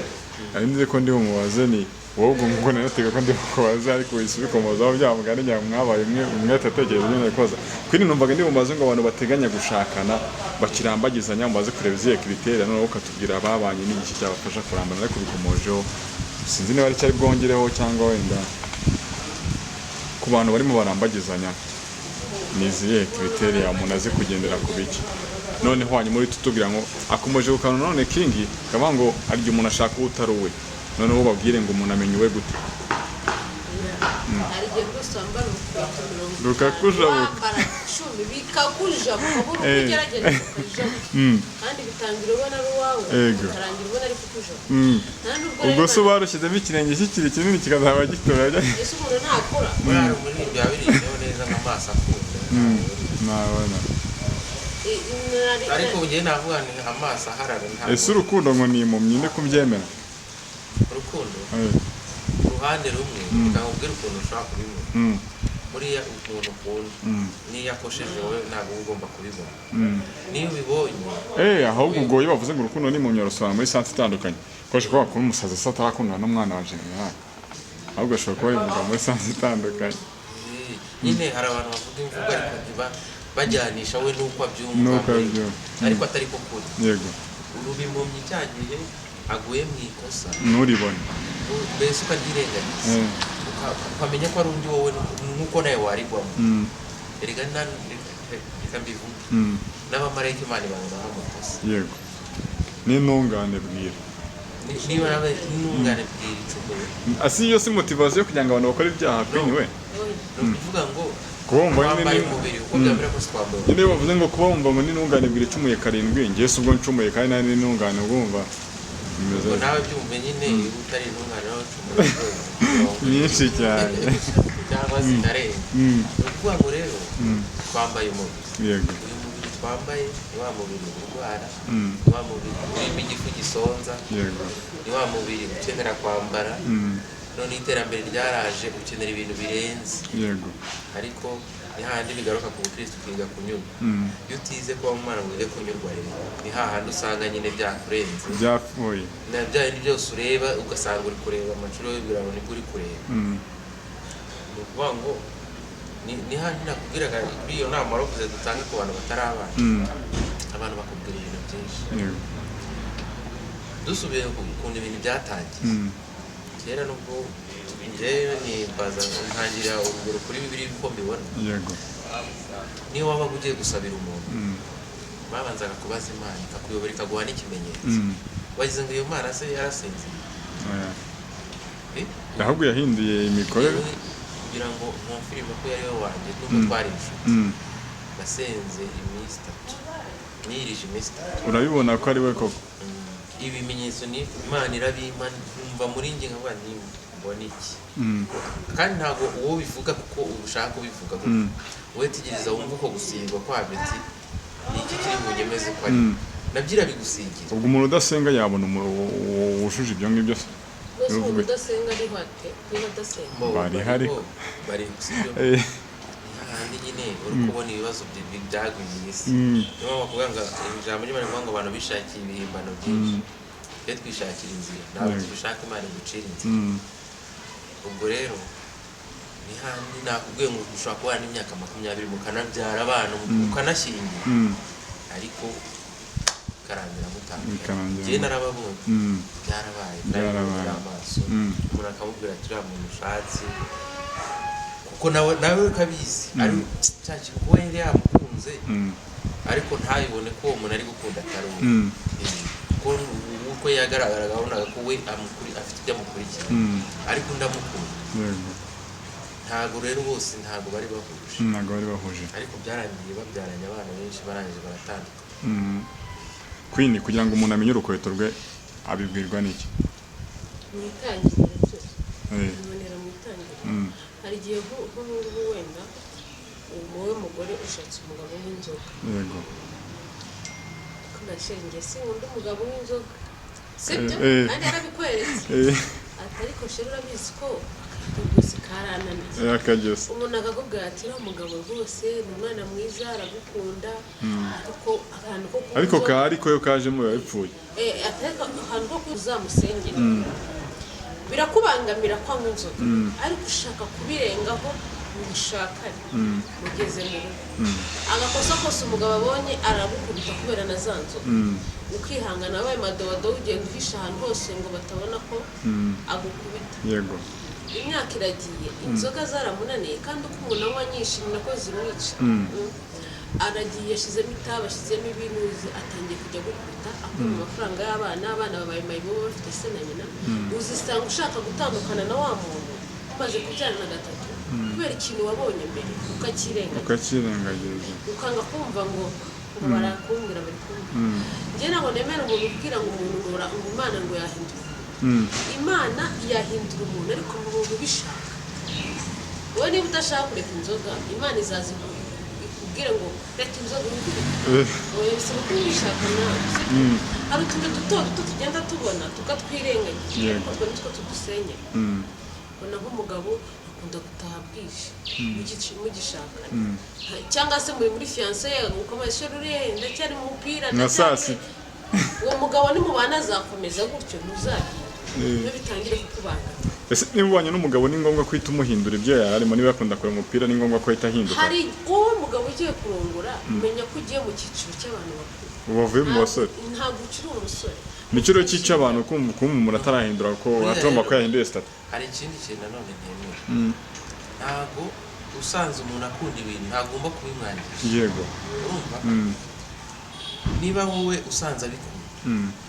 nzi ko ndi bumubaze ni wowe ngo natega ko ndi kubaza ariko isubikomozaho byamugane nya mwabaye umwe atatekereza nyine koza Queen numvaga ndi bumubaze ngo abantu bateganya gushakana bakirambagizanya mubaze kureba izihe criteria none ukatubwira ababanye n'iki cyabafasha kurambana ariko bikomojeho sinzi niba ari cyari bwongereho cyangwa wenda ku bantu barimo barambagizanya niziye criteria umuntu azi kugendera ku biki noneho hanyuma muri tutubwira ngo akomeje gukana none Kingi kaba ngo arya umuntu ashaka utaruwe noneho babwire ngo umuntu amenye we gute ari gihe rwose wambara rukakujabuka bikakuja mukabura uko ugerageza kukujabuka kandi bitangira ubona ari uwawe ukarangira ubona ari kukujabuka ubwo se barushyizemo ikirenge kikiri kinini kikazaba gitoya ese umuntu ntakura muri ibyo birindeho neza nk'amaso akunda nabona ariko ugiye navuga ni amaso aharara ntabwo ese urukundo ngo ni impumyi ndi kubyemera urukundo uruhande rumwe ukabwira ukuntu ushobora kubimenya buriya ukuntu ukunda niyo akosheje wowe ntabwo ugomba kubibona niyo ubibonye ahubwo ubwo iyo bavuze ngo urukundo ni impumyi rusobanura muri sansi itandukanye koshe ko bakunda umusazi asa atarakundana n'umwana wa generali ahubwo ashobora kuba bivuga muri sansi itandukanye nyine hari abantu bavuga imvugo ariko ntiba bajyanisha we n'uko abyumva ariko atari ko kuri yego urubimpumyi cyagiye aguye mu ikosa nturibone mbese ukaryirengagiza ukamenya ko ari undi wowe nk'uko nawe warigwamo reka mbivuge n'abamarayika Imana ibabona amakosa yego n'intungane bwira niba nawe n'intungane bwira icumuye asi yo si motivation kugira ngo abantu bakore ibyaha pe ni we ni ukuvuga ngo kubumva wambaye umubiri uko byamera kose twambaye nyine bavuze ngo kuba wumva ngo n'intungane bwira icumuye 7 njye se ubwo ncumuye kandi nari n'intungane ubwumva bimeze ngo nawe byumve nyine utari intungane nawe ncumuye nyinshi cyane cyangwa zinarenga ni ukuvuga ngo rero twambaye umubiri yego uyu mubiri twambaye ni wa mubiri urwara ni wa mubiri urimo igifu gisonza yego ni wa mubiri ukenera kwambara none iterambere ryaraje ukenera ibintu birenze yego ariko ni hahandi bigaruka ku bukristo ukiga kunyurwa iyo utize kuba mu mwana ngo wige kunyurwa rero ni hahandi usanga nyine byakurenze byapfuye na bya bindi byose ureba ugasanga uri kureba amacuro y'ibiraro nibwo uri kureba ni ukuvuga ngo ni hahandi nakubwiraga kuri iyo nama waravuze dutange ku bantu batari abana abantu bakubwira ibintu byinshi dusubiye ukuntu ibintu byatangiye kera nubwo njyewe nimbaza ntangira urugero kuri bibiri uko mbibona yego niyo wabaga ugiye gusabira umuntu babanzaga kubaza Imana ikakuyobora ikaguha n'ikimenyetso wagize ngo iyo Mana se yarasinziye ahubwo yahinduye imikorere kugira ngo ntumfirime ko yari we wanjye n'ubwo twari inshuti nasenze iminsi 3 nirije iminsi 3 urabibona ko ari we koko ibimenyetso ni Imana irabimpa numva muri njye nkavuga nti mbona iki kandi ntabwo uwo bivuga kuko ubushaka ubivuga wowe tegereza wumva uko gusigwa kwa beti ni iki kiri mu nyemeze ko ari nabyira bigusigira ubwo umuntu udasenga yabona wujuje ibyo ngibyo se umuntu udasenga ari hate niba udasenga bari hari bari gusibyo handi nyine uri kubona ibibazo byagwiriye isi niyo bakuvuga ngo ijambo ry'Imana rivuga ngo abantu bishakiye ibihimbano byinshi twe twishakira inzira ntabwo dushaka Imana igucira inzira ubwo rero ni handi nakubwiye ngo ushobora kubana n'imyaka 20 mukanabyara abana mukanashyingira ariko karangira mutanga njye narababonye byarabaye amaso umuntu akamubwira ati uriya muntu ushatse kuko nawe ukabizi ari cyaki kuko yari yamukunze ariko ntayibone ko uwo muntu ari gukunda atari we kuko uko yagaragaraga abonaga ko we afite ibyo amukurikira ariko ndamukunda ntabwo rero bose ntabwo bari bahuje ariko byarangiye babyaranye abana benshi barangije baratandukana Queen kugira ngo umuntu amenye urukweto rwe abibwirwa n'iki mu itangiriro cyose ibonera mu itangiriro hari igihe nk'ubu wenda wowe mugore ushatse umugabo w'inzoga yego kugashinge si undi umugabo w'inzoga sibyo kandi yarabikweretse ariko shero urabizi ko rwose karananiye yakageze umuntu akakubwira ati uriya mugabo rwose ni umwana mwiza aragukunda ariko ariko yo kajemo yapfuye ahantu ko kuzamusengera birakubangamira kwa inzoga ariko ushaka kubirengaho mushakane mugeze mu rugo agakosa kose umugabo abonye aragukubita kubera na za nzoga ukihangana abaye madodo ugenda uhisha ahantu hose ngo batabona ko agukubita yego imyaka iragiye inzoga zaramunaniye kandi uko umuntu anywa nyinshi ni nako zimwica aragiye yashizemo itabi ashyizemo ibinuzi atangiye kujya gukubita akora amafaranga y'abana babaye mayibo bafite se na nyina uzisanga ushaka gutandukana na wa muntu umaze kubyarana gatatu kubera ikintu wabonye mbere ukakirengagiza ukanga kumva ngo barakumbwira bari kumva njye ntabwo nemera umuntu ubwira ngo umuntu ngo Imana ngo yahindura Imana yahindura umuntu ariko mu muntu ubishaka wowe niba udashaka kureka inzoga Imana izaza ikubwire ngo reka inzoga wowe bisaba ko ubishaka nawe hari utuntu duto tugenda tubona tukatwirengagiza ariko nitwo tudusenyera ubona nk'umugabo akunda gutaha bwije mugishakana cyangwa se muri fiancé ukomeje rurenda cyari mu mupira nasasi uwo mugabo ni mubana azakomeza gutyo ntuzagira no bitangire kukubana ese niba ubanye n'umugabo ni ngombwa kwita umuhindura ibyo yararimo niba akunda kureba umupira ni ngombwa ko ahita ahinduka hari uwo mugabo ugiye kurongora umenya ko ugiye mu cyiciro cy'abantu bakuru ubavuye mu basore ntabwo ukiri umusore nicyo cyica abantu kumva umuntu atarahindura ko atagomba ko yahinduye sitati hari ikindi kintu nanone ntemera ntabwo usanze umuntu akunda ibintu ntagomba kubimwangisha yego urumva niba wowe usanze abikunda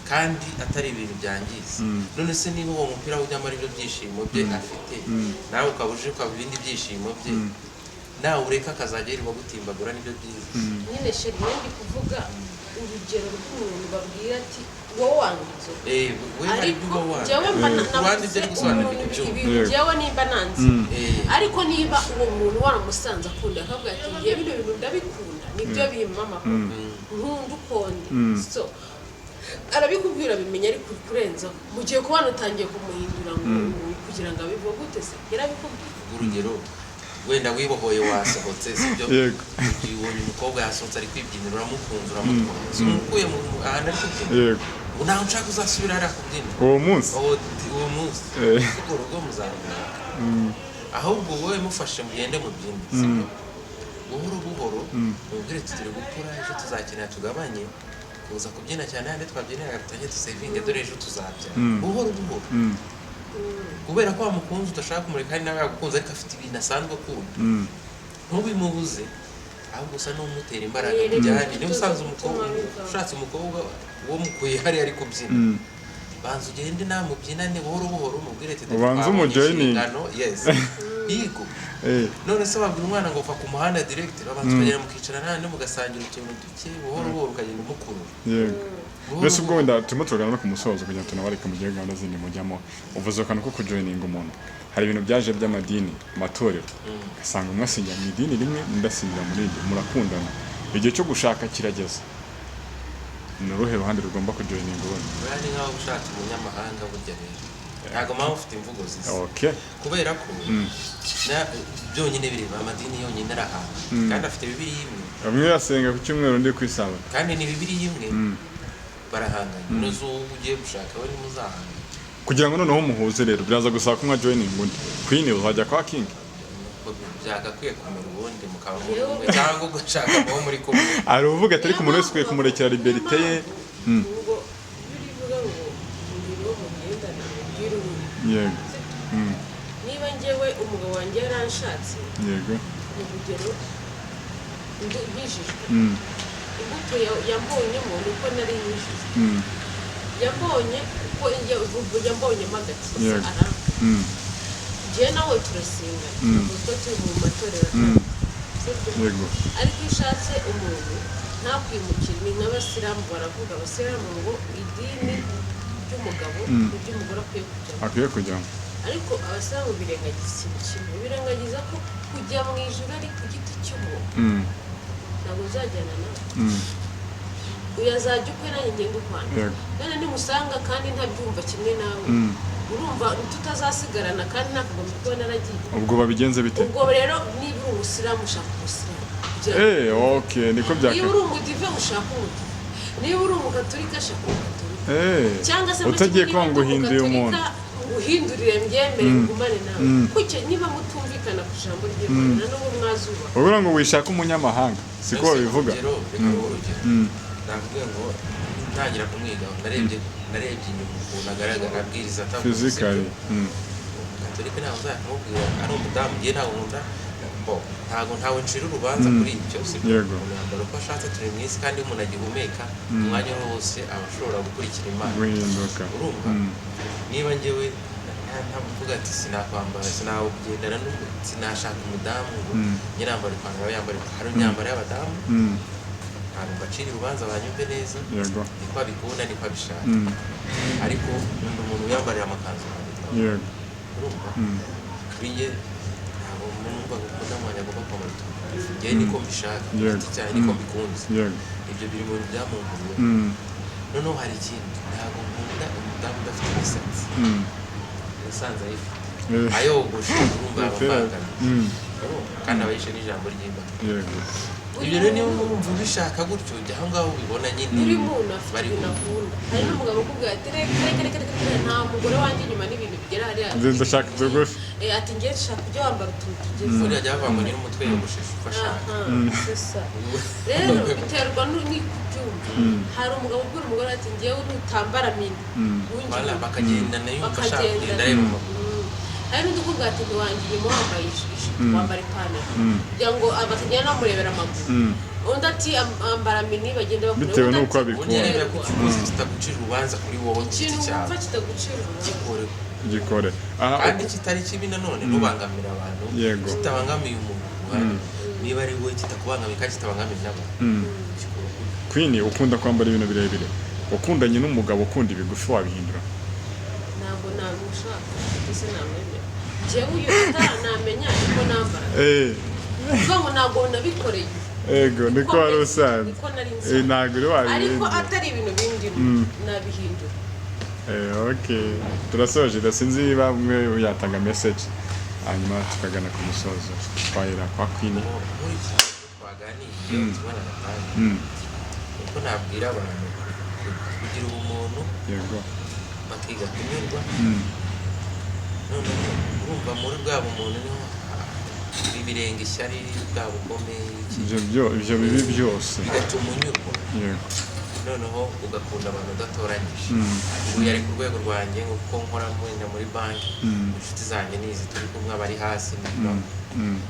kandi atari ibintu byangiza. None se niba uwo mupira ujyamo ari byo byishimo bye afite nawe ukaba uje ukaba ibindi byishimo bye nawe ureka akazajya yirirwa gutimbagura nibyo byiza. Nyine sheri ndi kuvuga urugero rw'umuntu babwira ati wowe wanga inzoga ariko njyewe mba navuze ibintu njyewe nimba nanze ariko niba uwo muntu waramusanze akunda akavuga ati ngiye bino bintu ndabikunda nibyo bimama nkunda ukonde so arabikubwira bimenya ariko kurenzaho mu gihe kubana utangiye kumuhindura ngo kugira ngo abivuge gute se yarabikubwira. Urugero wenda wibohoye wasohotse sibyo ubonye umukobwa yasohotse ari kwibyinira uramukunze uramutwara umukuye mu ahantu ari kubyina ntaho nshaka uzasubira ari akubyina uwo munsi kuko urugo muzamura ahubwo wowe mufashe mugende mubyine sibyo buhoro buhoro mubwire tutiri gukura ejo tuzakenera tugabanye kuza kubyina cyane handi twabyinira tutajye dusevinge dore ejo tuzabyara buhoro buhoro kubera ko wamukunze udashaka kumureka hari nawe yagukunze ariko afite ibintu asanzwe akunda ntubimubuze ahubwo usa n'umutera imbaraga mujyane. Niba usanze umukobwa ushatse umukobwa wo mukuye hari ari kubyina banza ugende namubyinane buhoro buhoro mubwire ati ubanza umujoyiningi yigo none se wabwira umwana ngo uva ku muhanda direct babanza ukagera mukicara nane mugasangira utuntu duke buhoro buhoro ukagenda umukurura. Mbese ubwo wenda turimo turagana no ku musozo kugira ngo tunabareke mu gihe gahunda zindi mujyamo uvuze akantu ko kujoyininga umuntu. Hari ibintu byaje by'amadini amatorero ugasanga umwe asingira mu idini rimwe undi asingira muri iryo murakundana igihe cyo gushaka kirageze ni uruhe ruhande rugomba kujoyininga ubundi? Urani nk'aho ushatse umunyamahanga burya rero ntabwo mpamvu ufite imvugo zisa kubera ko byonyine bireba amadini yonyine ari ahantu kandi afite bibiri imwe bamwe basenga ku cyumweru undi ku isabato kandi ni bibiri imwe barahanganye n'uzo ugiye gushaka bari muzahanga kugira ngo noneho muhuze rero biraza gusaba ko mwa joining undi queen uzajya kwa king byagakwiye kumera ubundi mukaba muri cyangwa ugashaka aho muri kumwe ari uvuga atari ku muntu wese ukwiye kumurekera liberté ye yego niba njyewe umugabo wanjye yaranshatse yego urugero ndijijwe imbuto yambonye umuntu uko nari yijijwe yambonye uko yambonyemo agakiza aranga njyewe nawe turasengana kuko turi mu matorero yego ariko iyo ushatse umuntu ntakwimukire ni nk'abasilamu baravuga abasilamu ngo idini ry'umugabo n'iry'umugore akwiye kujyamo ariko abasilamu birengagiza ikintu kimwe birengagiza ko kujya mu ijuru ari ku giti cy'umuntu ntabwo uzajyana nawe uyazajya ukwe nanjye ngenda ukwana none nimusanga kandi ntabyumva kimwe nawe urumva tutazasigarana kandi nakagombye kuba naragiye ubwo babigenze bite ubwo rero niba uri umusilamu ushaka umusilamu niko byaka niba uri umudive ushaka umudive niba uri umugatolika ashaka umugatolika cyangwa se utagiye kuba ngo uhinduye umuntu uhindurire mbyemere ngumane nawe kuko niba mutumvikana ku ijambo ry'Imana n'ubu mwazuba ubura ngo wishaka umunyamahanga siko babivuga ndavuga ngo ntangira kumwiga narebye inyuma ukuntu agaragara abwiriza physically Gatolika ntabwo nzakubwira ari umudamu ngiye ntabwo ntawe ncira urubanza kuri ibyo yego umwambaro uko ashatse turi mu isi kandi umuntu agihumeka umwanya wose aba ashobora gukurikira Imana guhinduka urumva niba njyewe ntavuga ati sinakwambara sinawugendana sinashaka umudamu nyirambara ipantaro yambara hari imyambaro y'abadamu ntabwo mbacira urubanza banyumve neza niko abikunda niko abishaka ariko umuntu yambarira amakanzu yego urumva kuri njye ntabwo numva ko umudamu wanjye agomba kwambara utuntu njyewe niko mbishaka cyane niko mbikunze ibyo biri mu bintu byamunkuriye noneho hari ikindi ntabwo nkunda umudamu udafite imisatsi nasanze ayifite ayogoshe urumva abavangana kandi abayishe n'ijambo ry'Imana ibyo rero niba wumva ubishaka gutyo ujya aho ngaho ubibona nyine buri muntu afite ibintu akunda hari n'umugabo ukubwira ati reka nta mugore wanjye inyuma n'ibintu bigera hariya ndashaka tugufi ati njye nshaka ujya wambara utuntu tugeze buriya jya bavanga nyine umutwe yogoshesha uko ashaka rero biterwa n'ikubyumva hari umugabo ubwira umugore ati njyewe nutambara mini bakagendana yumva ashaka kugenda areba amaguru hari n'undi ukubwira ati ntiwangiye wambaye ijipo wambara ipantaro kugira ngo bakagenda bamurebera amaguru undi ati ambara mini bagenda bakora bitewe n'uko abikunda unyerera ku kiguzi kitagucira urubanza kuri wowe ikintu wumva kitagucira gikore gikore kandi kitari kibi nanone ntubangamira abantu kitabangamiye umuntu niba ari wowe kitakubangamiye kandi kitabangamiye nabo Queen ukunda kwambara ibintu birebire ukundanye n'umugabo ukunda ibigufi wabihindura ntabwo namushaka ese namwemera jewe uyu namenya ariko nambara ngo ntabwo nabikoreye ego niko wari usanzwe ntabwo uri wabihindura ariko atari ibintu bindi nabihindura okay turasoje sinzi niba mwe yatanga message hanyuma tukagana ku musozo twahera kwa Queen twaganiye tubana uko nabwira abantu kugira ubumuntu yego bakiga kunyurwa none urumva muri bwa bumuntu niho bibirenga ishyari bwa bugome ibyo bibi byose bigatuma unyurwa yego noneho ugakunda abantu udatoranyije ubu yari ku rwego rwanjye kuko nkora mwenda muri banki inshuti zanjye nizi turi kumwe abari hasi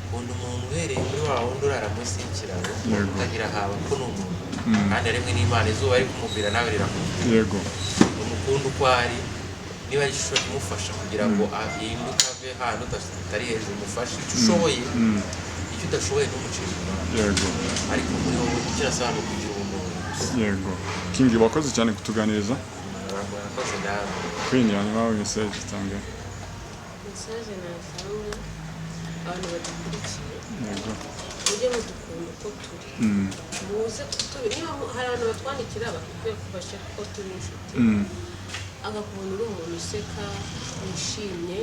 ukunda umuntu uhereye muri wa wundi urara munsi y'ikiraro utagira haba ko ni umuntu kandi rimwe n'Imana izuba ari kumubwira nawe riramubwira yego umukunda uko ari niba ari ishusho imufasha kugira ngo ahinduke ave ahantu utari hejuru umufashe icyo ushoboye icyo udashoboye n'umucira yego ariko muri wowe icyo asaba ni ukugira ubumuntu yego King wakoze cyane kutuganiriza murakoze nawe Queen hanyuma message tanga message natanga abantu badukurikiye yego ujye mudukunda uko turi muze kuturi niba hari abantu batwandikira bakwiye kubasha ko turi inshuti agakubona uri umuntu useka wishimye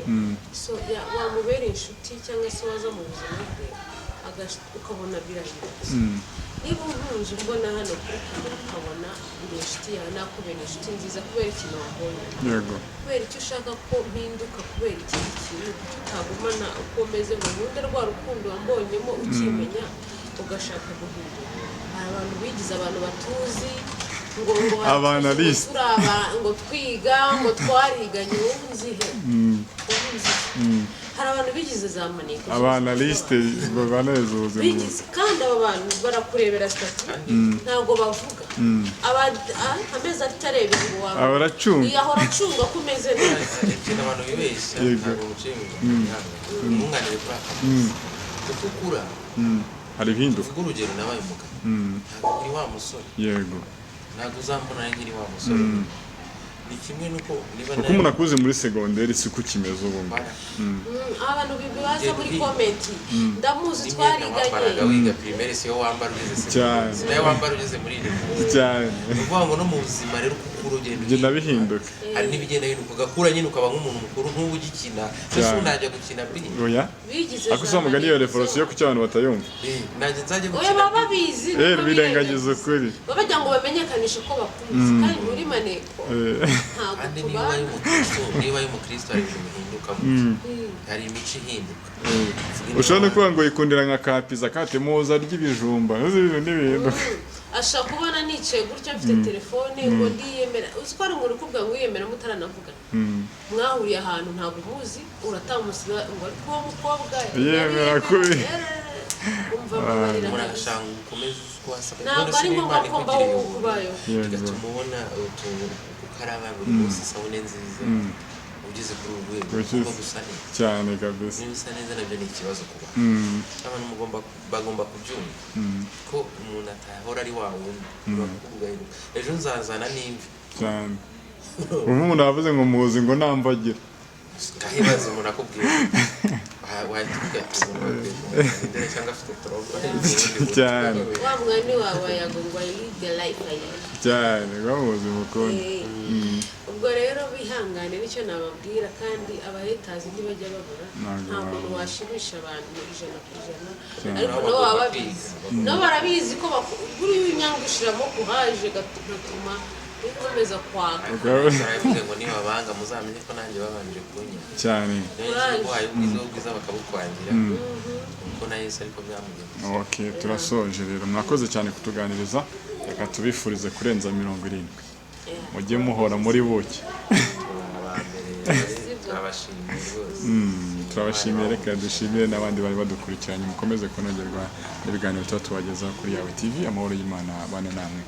so wamubera inshuti cyangwa se waza mu buzima bwe ukabona birahindutse niba unkunze umbona hano kuri kamera ukabona uri inshuti yawe nakubera inshuti nziza kubera ikintu wabonye yego kubera icyo ushaka ko mpinduka kubera ikindi kintu utagumana uko umeze ngo nkunde rwa rukundo wambonyemo ukimenya ugashaka guhindura hari abantu bigize abantu batuzi ngo abanaliste ngo twiga ngo twariganye wowe uzihe hari abantu bigize za maneko abanaliste baneza ubuzima bigize kandi aba bantu barakurebera stati ntabwo bavuga amezi atareba ngo wawe abaracunga yahora acunga ko umeze neza ikintu abantu bibeshya ntabwo umushinga umwunganire kuri aka kuko ukura hari ibihinduka uvuga urugero nabaye umugabo ntabwo uri wa musore yego ntabwo uzambona nkiri wa musore ni kimwe nuko niba uko umuntu akuze muri segonderi siko kimeze ubu abantu bibaza muri komenti ndamuzi twariganye wiga primaire siyo wambara ugeze cyane nayo wambara ugeze muri iri cyane uvuga ngo no mu buzima rero kuko urugendo bigenda bihinduka hari n'ibigenda bihinduka ugakura nyine ukaba nk'umuntu mukuru nk'ubu ugikina ese unajya gukina biri oya akusa mugani iyo revolution ku cyabantu batayumva nanjye nzajya gukina oya baba bizi birengagiza ukuri babagira ngo bamenyekanishe ko bakunze kandi muri maneko kandi niba ari umukristo hari ibintu bihinduka hari imico ihinduka ushobora no kuvuga ngo yikundira nka kapiza katemuza ry'ibijumba n'ibintu ashaka kubona nicaye gutya mfite telefone ngo ndiyemera uzi ko ari umuntu ukubwira ngo wiyemera mutaranavuga mwahuriye ahantu ntabwo umuzi uratamusiga ngo ariko uwo mukobwa yemera kubi murashanga ukomeze twasa ntabwo ari ngombwa ko mbaho kubayo bigatuma ubona utuntu kukaraba buri munsi isabune nziza ugeze kuri ubu rwego ugomba gusa neza cyane kabisa niba usa neza nabyo ni ikibazo kuba abantu bagomba kubyumva ko umuntu atahora ari wa wundi ejo nzazana n'imvi cyane ubu umuntu yavuze ngo muzi ngo nambagira kahibaza umuntu akubwira wahita ugatuma cyangwa afite torobo cyane wa mwani wawe yagongwa live the life cyane bamuzi mukunda ubwo rero bihangane nicyo nababwira kandi abahetazi ntibajya babura nta muntu washimisha abantu 100% ariko nabo baba babizi nabo barabizi ko buri unyangushiramo kuhaje gatuma bikomeza kwaka baravuga ngo niba banga muzamenye ko nanjye babanje kunya cyane niko hayo bwiza bakabukwangira kuko na Yesu ariko byamugenze okay turasoje rero mwakoze cyane kutuganiriza reka tubifurize kurenza 70 mujye muhora muri buki turabashimiye rwose. Turabashimiye, reka dushimire n'abandi bari badukurikiranye, mukomeze kunogerwa n'ibiganiro tuba tubagezaho kuri yawe TV. Amahoro y'Imana abane namwe.